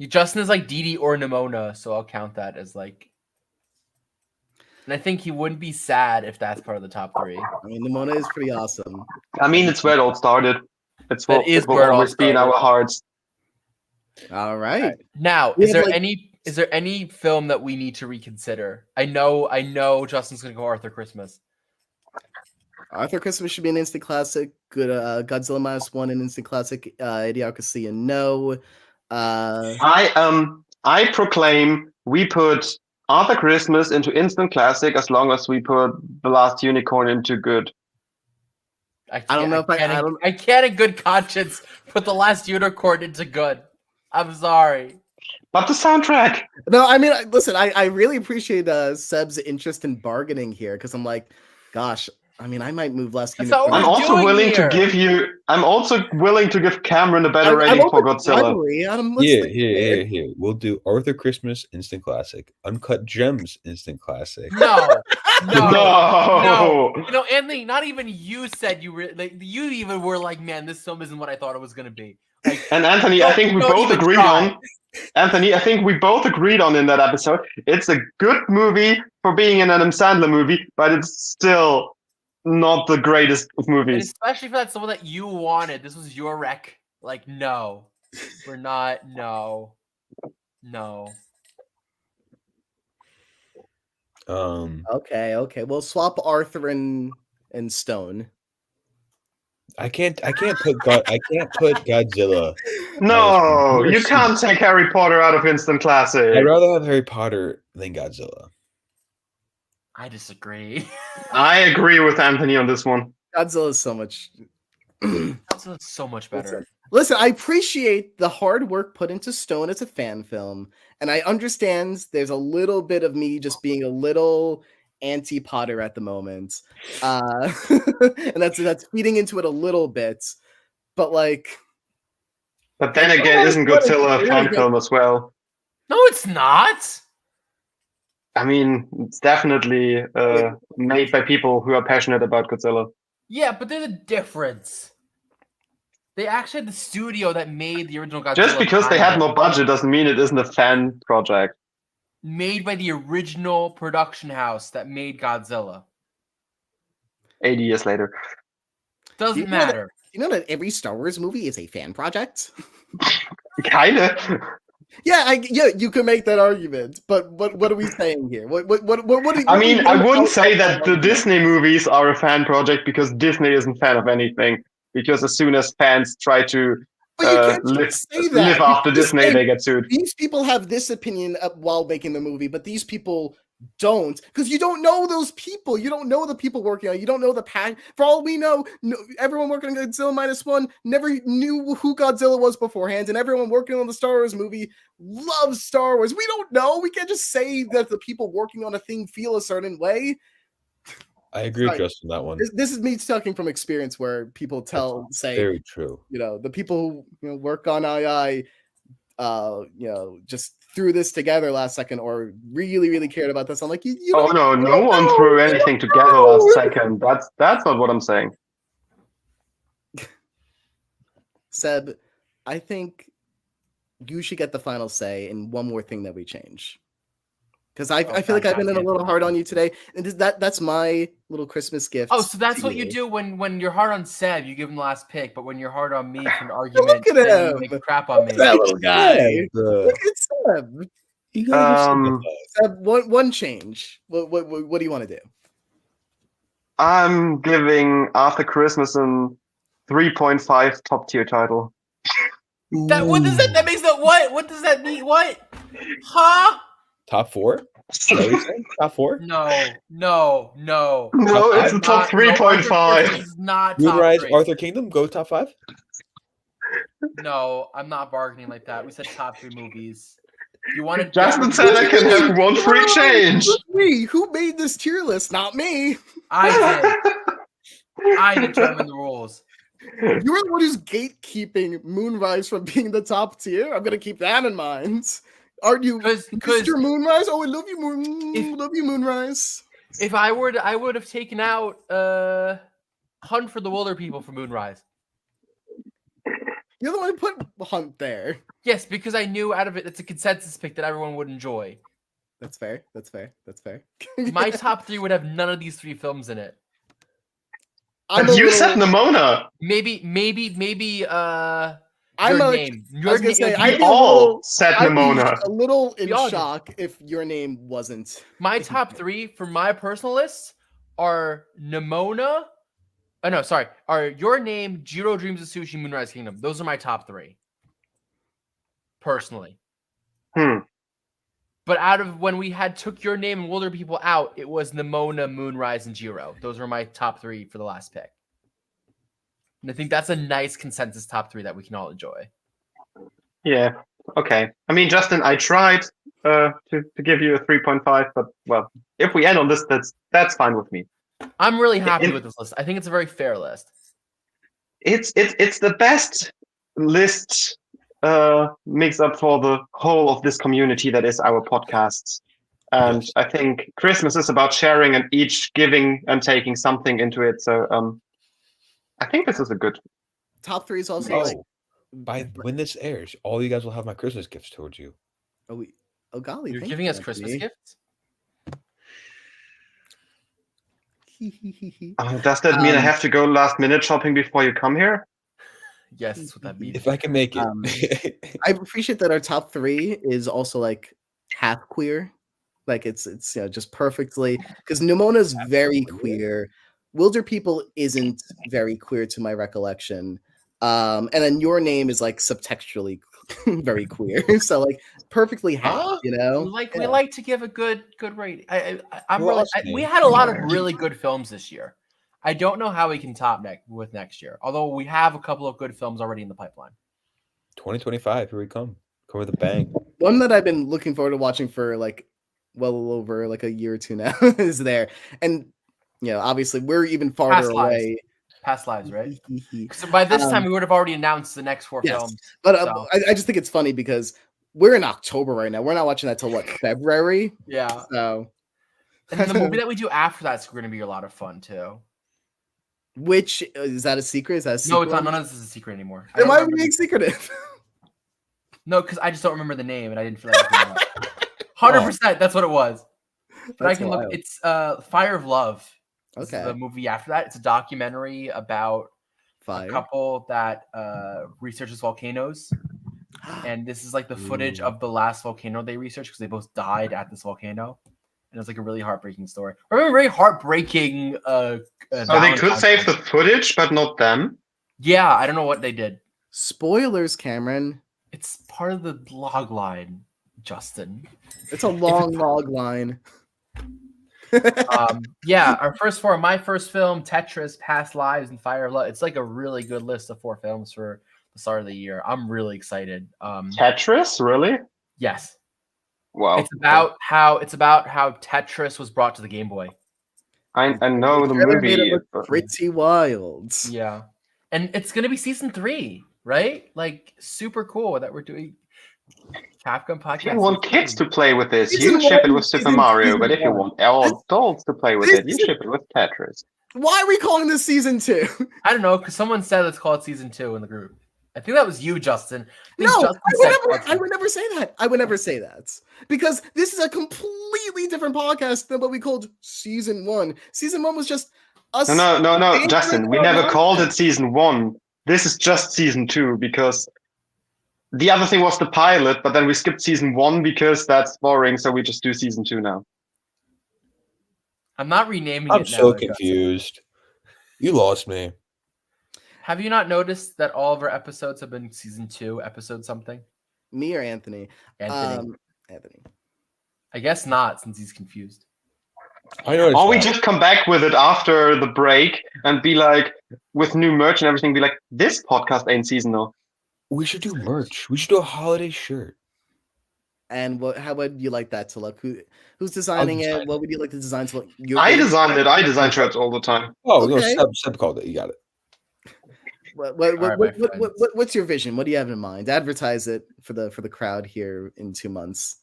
[SPEAKER 1] Justin is like Dee Dee or Nimona, so I'll count that as like. And I think he wouldn't be sad if that's part of the top 3.
[SPEAKER 2] I mean, Nimona is pretty awesome.
[SPEAKER 4] I mean, it's where it all started. It will
[SPEAKER 1] where it all
[SPEAKER 4] always be in our
[SPEAKER 1] started.
[SPEAKER 4] hearts.
[SPEAKER 2] All right.
[SPEAKER 1] Now,
[SPEAKER 2] We
[SPEAKER 1] is
[SPEAKER 2] have,
[SPEAKER 1] there
[SPEAKER 2] like-
[SPEAKER 1] any film that we need to reconsider? I know Justin's gonna go Arthur Christmas.
[SPEAKER 2] Arthur Christmas should be an instant classic. Good. Godzilla -1, an instant classic. Idiocracy, and no.
[SPEAKER 4] I proclaim we put Arthur Christmas into instant classic as long as we put The Last Unicorn into good.
[SPEAKER 2] I don't know if
[SPEAKER 1] I can't in good conscience put The Last Unicorn into good. I'm sorry.
[SPEAKER 4] But the soundtrack.
[SPEAKER 2] No, I mean, listen, I really appreciate Seb's interest in bargaining here, because I'm like, gosh, I mean, I might move Last
[SPEAKER 1] That's not
[SPEAKER 2] Unicorn.
[SPEAKER 1] what
[SPEAKER 4] I'm also
[SPEAKER 1] doing
[SPEAKER 4] willing
[SPEAKER 1] here?
[SPEAKER 4] to give you. I'm also willing to give Cameron a better rating for Godzilla.
[SPEAKER 3] Here. We'll do Arthur Christmas, instant classic. Uncut Gems, instant classic.
[SPEAKER 1] No.
[SPEAKER 4] No.
[SPEAKER 1] You know, Anthony, not even you said you were like, you even were like, man, this film isn't what I thought it was gonna be. Like,
[SPEAKER 4] And Anthony, I think we
[SPEAKER 1] don't
[SPEAKER 4] both
[SPEAKER 1] even
[SPEAKER 4] agreed
[SPEAKER 1] try.
[SPEAKER 4] on. Anthony, I think we both agreed on in that episode. It's a good movie for being an Adam Sandler movie, but it's still not the greatest of
[SPEAKER 1] and
[SPEAKER 4] movies.
[SPEAKER 1] especially for that someone that you wanted. This was your rec. Like, no, we're not. No.
[SPEAKER 2] Okay. We'll swap Arthur and Stone.
[SPEAKER 3] I can't put Godzilla.
[SPEAKER 4] No, you
[SPEAKER 3] Mercy.
[SPEAKER 4] can't take Harry Potter out of instant classic.
[SPEAKER 3] I'd rather have Harry Potter than Godzilla.
[SPEAKER 1] I disagree.
[SPEAKER 4] I agree with Anthony on this one.
[SPEAKER 2] Godzilla is so much.
[SPEAKER 1] That's so much better.
[SPEAKER 2] Listen, I appreciate the hard work put into Stone as a fan film, and I understand there's a little bit of me just being a little anti-Potter at the moment, and that's feeding into it a little bit. But like,
[SPEAKER 4] But then again, isn't Godzilla a fan film as well?
[SPEAKER 1] No, it's not.
[SPEAKER 4] I mean, it's definitely made by people who are passionate about Godzilla.
[SPEAKER 1] Yeah, but there's a difference. They actually had the studio that made the original Godzilla.
[SPEAKER 4] Just because they had more budget doesn't mean it isn't a fan project.
[SPEAKER 1] Made by the original production house that made Godzilla.
[SPEAKER 4] 80 years later.
[SPEAKER 1] Doesn't matter.
[SPEAKER 2] You know that every Star Wars movie is a fan project?
[SPEAKER 4] Kinda.
[SPEAKER 2] Yeah, you can make that argument, but what are we saying here?
[SPEAKER 4] I mean, I wouldn't say that the Disney movies are a fan project because Disney isn't fan of anything. Because as soon as fans try to
[SPEAKER 2] But you can't
[SPEAKER 4] live
[SPEAKER 2] just say that.
[SPEAKER 4] live
[SPEAKER 2] You
[SPEAKER 4] after
[SPEAKER 2] can just
[SPEAKER 4] Disney,
[SPEAKER 2] say,
[SPEAKER 4] they get sued.
[SPEAKER 2] these people have this opinion while making the movie, but these people don't, because you don't know those people. You don't know the people working on it. You don't know the passion. For all we know, everyone working on Godzilla -1 never knew who Godzilla was beforehand, and everyone working on the Star Wars movie loves Star Wars. We don't know. We can't just say that the people working on a thing feel a certain way.
[SPEAKER 3] I agree with
[SPEAKER 2] Sorry.
[SPEAKER 3] Justin on that one.
[SPEAKER 2] This is me talking from experience, where people say,
[SPEAKER 3] Very true.
[SPEAKER 2] the people who work on II, just threw this together last second, or really cared about this. I'm like, you
[SPEAKER 4] Oh no, no one threw anything together last second. That's not what I'm saying.
[SPEAKER 2] Seb, I think you should get the final say in one more thing that we change. Because I feel like I've been a little hard on you today, and that's my little Christmas gift.
[SPEAKER 1] Oh, so that's what you do when you're hard on Seb, you give him the last pick, but when you're hard on me for an argument,
[SPEAKER 2] Look at
[SPEAKER 1] then you
[SPEAKER 2] him.
[SPEAKER 1] make crap on me.
[SPEAKER 2] That little guy.
[SPEAKER 3] Look
[SPEAKER 2] Look at Seb.
[SPEAKER 3] You gotta
[SPEAKER 2] Seb, one change. What do you want to do?
[SPEAKER 4] I'm giving After Christmas a 3.5 top tier title.
[SPEAKER 1] What does that? That makes that what? What does that mean? What? Huh?
[SPEAKER 3] Top 4? Is that what you're saying? Top 4?
[SPEAKER 1] No.
[SPEAKER 4] No, it's a top 3.5.
[SPEAKER 1] This is not top
[SPEAKER 3] Moonrise,
[SPEAKER 1] 3.
[SPEAKER 3] Arthur Kingdom, go top 5?
[SPEAKER 1] No, I'm not bargaining like that. We said top 3 movies. You want to?
[SPEAKER 4] Jasmine said I can have one free change.
[SPEAKER 2] Who made this tier list? Not me.
[SPEAKER 1] I did. I determined the rules.
[SPEAKER 2] You're the one who's gatekeeping Moonrise from being the top tier. I'm gonna keep that in mind. Aren't you, Mr. Moonrise? Oh, I love you, love you, Moonrise.
[SPEAKER 1] If I would have taken out Hunt for the Wilder People for Moonrise.
[SPEAKER 2] You're the one who put Hunt there.
[SPEAKER 1] Yes, because I knew out of it, it's a consensus pick that everyone would enjoy.
[SPEAKER 2] That's fair. That's fair. That's fair.
[SPEAKER 1] My top 3 would have none of these 3 films in it.
[SPEAKER 4] You said Nimona.
[SPEAKER 1] Maybe.
[SPEAKER 2] I'm
[SPEAKER 1] your name.
[SPEAKER 2] I was gonna say, I'd be
[SPEAKER 4] all said Nimona.
[SPEAKER 2] a little in shock if your name wasn't.
[SPEAKER 1] My top 3 for my personal list are Nimona. Oh no, sorry. Are Your Name, Jiro Dreams of Sushi, Moonrise Kingdom. Those are my top 3. Personally. But out of when we took Your Name and Wilder People out, it was Nimona, Moonrise, and Jiro. Those were my top 3 for the last pick. And I think that's a nice consensus top 3 that we can all enjoy.
[SPEAKER 4] Yeah. Okay. I mean, Justin, I tried to give you a 3.5, but well, if we end on this, that's fine with me.
[SPEAKER 1] I'm really happy with this list. I think it's a very fair list.
[SPEAKER 4] It's the best list mix up for the whole of this community that is our podcasts. And yes. I think Christmas is about sharing and each giving and taking something into it. So I think this is a good
[SPEAKER 2] top 3 is also
[SPEAKER 3] when this airs, all you guys will have my Christmas gifts towards you.
[SPEAKER 2] Oh golly,
[SPEAKER 1] you're giving us Christmas gifts?
[SPEAKER 4] Does that mean I have to go last minute shopping before you come here?
[SPEAKER 1] Yes, that's what that means.
[SPEAKER 3] If I can make it.
[SPEAKER 2] I appreciate that our top 3 is also like half queer. Like it's just perfectly, because Nimona's very queer. Wilder People isn't very queer to my recollection. And then Your Name is like subtextually very queer. So like perfectly half,
[SPEAKER 1] We like to give a good rating. We had a lot of really good films this year. I don't know how we can top next year. Although we have a couple of good films already in the pipeline.
[SPEAKER 3] 2025, here we come. Come with a bang.
[SPEAKER 2] One that I've been looking forward to watching for like well over like a year or two now is there. And obviously we're even farther away.
[SPEAKER 1] Past Lives, right? So by this time, we would have already announced the next 4 films.
[SPEAKER 2] But I just think it's funny because we're in October right now. We're not watching that till February?
[SPEAKER 1] Yeah.
[SPEAKER 2] So,
[SPEAKER 1] and the movie that we do after that's going to be a lot of fun too.
[SPEAKER 2] Which is that a secret? Is that a secret?
[SPEAKER 1] No, it's not. None of this is a secret anymore.
[SPEAKER 2] Then why are we being secretive?
[SPEAKER 1] No, because I just don't remember the name and I didn't feel like 100%. That's what it was. But I can look. It's Fire of Love.
[SPEAKER 2] Okay.
[SPEAKER 1] The movie after that, it's a documentary about a couple that researches volcanoes. and this is like the footage
[SPEAKER 2] Ooh.
[SPEAKER 1] of the last volcano they researched because they both died at this volcano, and it's like a really heartbreaking story. Or a very heartbreaking.
[SPEAKER 4] So they could
[SPEAKER 1] Valentine's
[SPEAKER 4] save the
[SPEAKER 1] Day.
[SPEAKER 4] footage, but not them.
[SPEAKER 1] Yeah, I don't know what they did.
[SPEAKER 2] Spoilers, Cameron.
[SPEAKER 1] It's part of the log line, Justin.
[SPEAKER 2] It's a long log line.
[SPEAKER 1] Yeah, my first film, Tetris, Past Lives, and Fire of Love. It's like a really good list of 4 films for the start of the year. I'm really excited.
[SPEAKER 4] Tetris, really?
[SPEAKER 1] Yes,
[SPEAKER 4] Wow.
[SPEAKER 1] it's about how Tetris was brought to the Game Boy.
[SPEAKER 4] I know the
[SPEAKER 2] Trailer made it
[SPEAKER 4] movie.
[SPEAKER 2] look
[SPEAKER 4] but-
[SPEAKER 2] pretty wild.
[SPEAKER 1] Yeah, and it's gonna be season 3, right? Like super cool that we're doing Capcom podcast.
[SPEAKER 4] If you want kids to play with this,
[SPEAKER 2] Season
[SPEAKER 4] you ship it
[SPEAKER 2] one,
[SPEAKER 4] with Super
[SPEAKER 2] season-
[SPEAKER 4] Mario.
[SPEAKER 2] season
[SPEAKER 4] But if you
[SPEAKER 2] one.
[SPEAKER 4] want adults to play with
[SPEAKER 2] This
[SPEAKER 4] it, you
[SPEAKER 2] is-
[SPEAKER 4] ship it with Tetris.
[SPEAKER 2] Why are we calling this season 2?
[SPEAKER 1] I don't know because someone said let's call it season 2 in the group. I think that was you, Justin. I think
[SPEAKER 2] No,
[SPEAKER 1] Justin
[SPEAKER 2] I
[SPEAKER 1] said
[SPEAKER 2] would never say that. I would never say that. Because this is a completely different podcast than what we called season 1. Season 1 was just us.
[SPEAKER 4] No, Justin. We never
[SPEAKER 2] Nonsense.
[SPEAKER 4] called it season 1. This is just season 2 because the other thing was the pilot, but then we skipped season 1 because that's boring. So we just do season 2 now.
[SPEAKER 1] I'm not renaming
[SPEAKER 3] I'm
[SPEAKER 1] it now.
[SPEAKER 3] so
[SPEAKER 1] Justin.
[SPEAKER 3] confused. You lost me.
[SPEAKER 1] Have you not noticed that all of our episodes have been season 2, episode something?
[SPEAKER 2] Me or Anthony?
[SPEAKER 1] Anthony.
[SPEAKER 2] Anthony.
[SPEAKER 1] I guess not, since he's confused.
[SPEAKER 3] I know.
[SPEAKER 4] Or we just come back with it after the break and be like, with new merch and everything, be like, this podcast ain't seasonal.
[SPEAKER 3] We should do merch. We should do a holiday shirt.
[SPEAKER 2] And how would you like that to look? Who's designing it?
[SPEAKER 3] design
[SPEAKER 2] What would you like the design to look?
[SPEAKER 4] I designed it. I design shirts all the time.
[SPEAKER 3] Oh,
[SPEAKER 2] Okay.
[SPEAKER 3] no, Seb called it. You got it.
[SPEAKER 2] What's your vision? What do you have in mind? Advertise it for the crowd here in 2 months.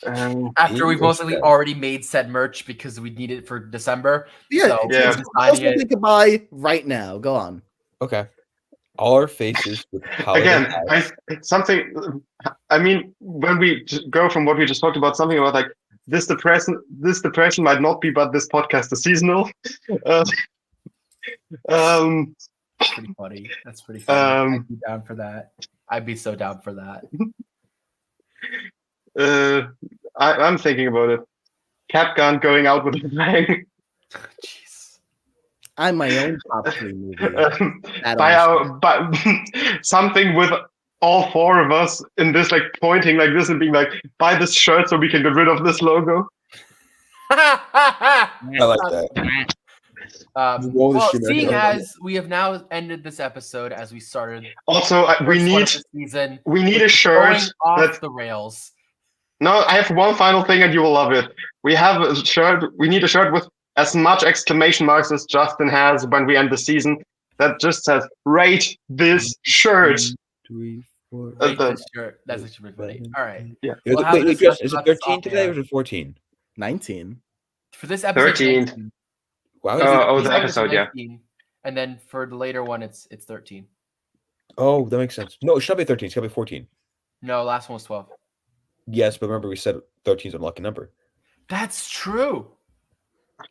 [SPEAKER 1] After we've
[SPEAKER 3] English
[SPEAKER 1] mostly
[SPEAKER 3] guy.
[SPEAKER 1] already made said merch because we need it for December.
[SPEAKER 2] Yeah,
[SPEAKER 1] So
[SPEAKER 4] Yeah.
[SPEAKER 1] we're
[SPEAKER 2] Tell us
[SPEAKER 1] designing
[SPEAKER 2] what
[SPEAKER 1] it.
[SPEAKER 2] they could buy right now. Go on.
[SPEAKER 3] Okay. All our faces with holiday
[SPEAKER 4] Again,
[SPEAKER 3] hats.
[SPEAKER 4] I mean, when we go from what we just talked about, something about like this depression might not be, but this podcast is seasonal.
[SPEAKER 1] That's pretty funny. That's pretty funny. I'd be down for that. I'd be so down for that.
[SPEAKER 4] I'm thinking about it. Capgun going out with a bang.
[SPEAKER 1] Jeez.
[SPEAKER 2] I'm my own top 3 movie.
[SPEAKER 4] By something with all 4 of us in this, like pointing like this and being like, buy this shirt so we can get rid of this logo.
[SPEAKER 3] I like that. Roll the
[SPEAKER 1] Well,
[SPEAKER 3] shit out
[SPEAKER 1] seeing
[SPEAKER 3] of it.
[SPEAKER 1] as we have now ended this episode as we started
[SPEAKER 4] Also,
[SPEAKER 1] the
[SPEAKER 4] we
[SPEAKER 1] first one
[SPEAKER 4] need
[SPEAKER 1] of the season,
[SPEAKER 4] a
[SPEAKER 1] going
[SPEAKER 4] shirt
[SPEAKER 1] off
[SPEAKER 4] that.
[SPEAKER 1] the rails.
[SPEAKER 4] No, I have one final thing, and you will love it. We have a shirt. We need a shirt with as much exclamation marks as Justin has when we end the season. That just says "Rate this shirt."
[SPEAKER 3] 3, 4.
[SPEAKER 1] Rate
[SPEAKER 4] the-
[SPEAKER 1] this shirt. That's actually pretty funny. All right.
[SPEAKER 4] Yeah.
[SPEAKER 1] We'll have a
[SPEAKER 3] Wait,
[SPEAKER 1] discussion
[SPEAKER 3] is it
[SPEAKER 1] about this
[SPEAKER 3] 13
[SPEAKER 1] off
[SPEAKER 3] today
[SPEAKER 1] air.
[SPEAKER 3] or is it 14?
[SPEAKER 2] 19.
[SPEAKER 1] For this episode,
[SPEAKER 4] 13.
[SPEAKER 1] 19.
[SPEAKER 3] Wow.
[SPEAKER 4] Oh,
[SPEAKER 1] This
[SPEAKER 4] the episode, yeah.
[SPEAKER 1] 19, and then for the later one, it's 13.
[SPEAKER 3] Oh, that makes sense. No, it should be 13. It's got to be 14.
[SPEAKER 1] No, last one was 12.
[SPEAKER 3] Yes, but remember we said 13 is a lucky number.
[SPEAKER 1] That's true.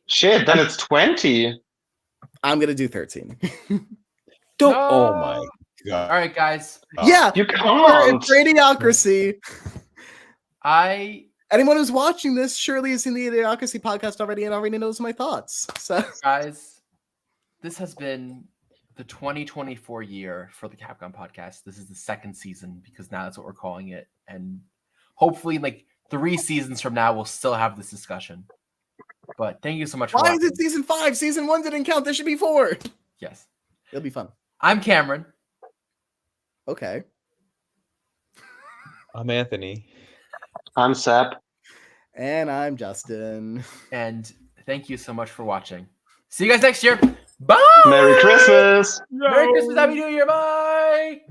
[SPEAKER 4] Shit, then it's 20.
[SPEAKER 2] I'm gonna do 13.
[SPEAKER 3] Don't.
[SPEAKER 1] No.
[SPEAKER 3] Oh my god.
[SPEAKER 1] All right, guys.
[SPEAKER 2] Yeah,
[SPEAKER 4] You
[SPEAKER 2] it's
[SPEAKER 4] can't.
[SPEAKER 2] Radiocracy.
[SPEAKER 1] I
[SPEAKER 2] Anyone who's watching this surely has seen the Idiocracy podcast already and already knows my thoughts. So
[SPEAKER 1] guys, this has been the 2024 year for the Capcom podcast. This is the 2nd season because now that's what we're calling it, and hopefully, like 3 seasons from now, we'll still have this discussion. But thank you so much for
[SPEAKER 2] why
[SPEAKER 1] watching.
[SPEAKER 2] is it season 5? Season 1 didn't count. There should be 4.
[SPEAKER 1] Yes,
[SPEAKER 2] It'll be fun.
[SPEAKER 1] I'm Cameron.
[SPEAKER 2] Okay.
[SPEAKER 3] I'm Anthony.
[SPEAKER 4] I'm Seb.
[SPEAKER 2] And I'm Justin.
[SPEAKER 1] And thank you so much for watching. See you guys next year. Bye.
[SPEAKER 4] Merry Christmas.
[SPEAKER 1] Merry Christmas. Happy New Year. Bye.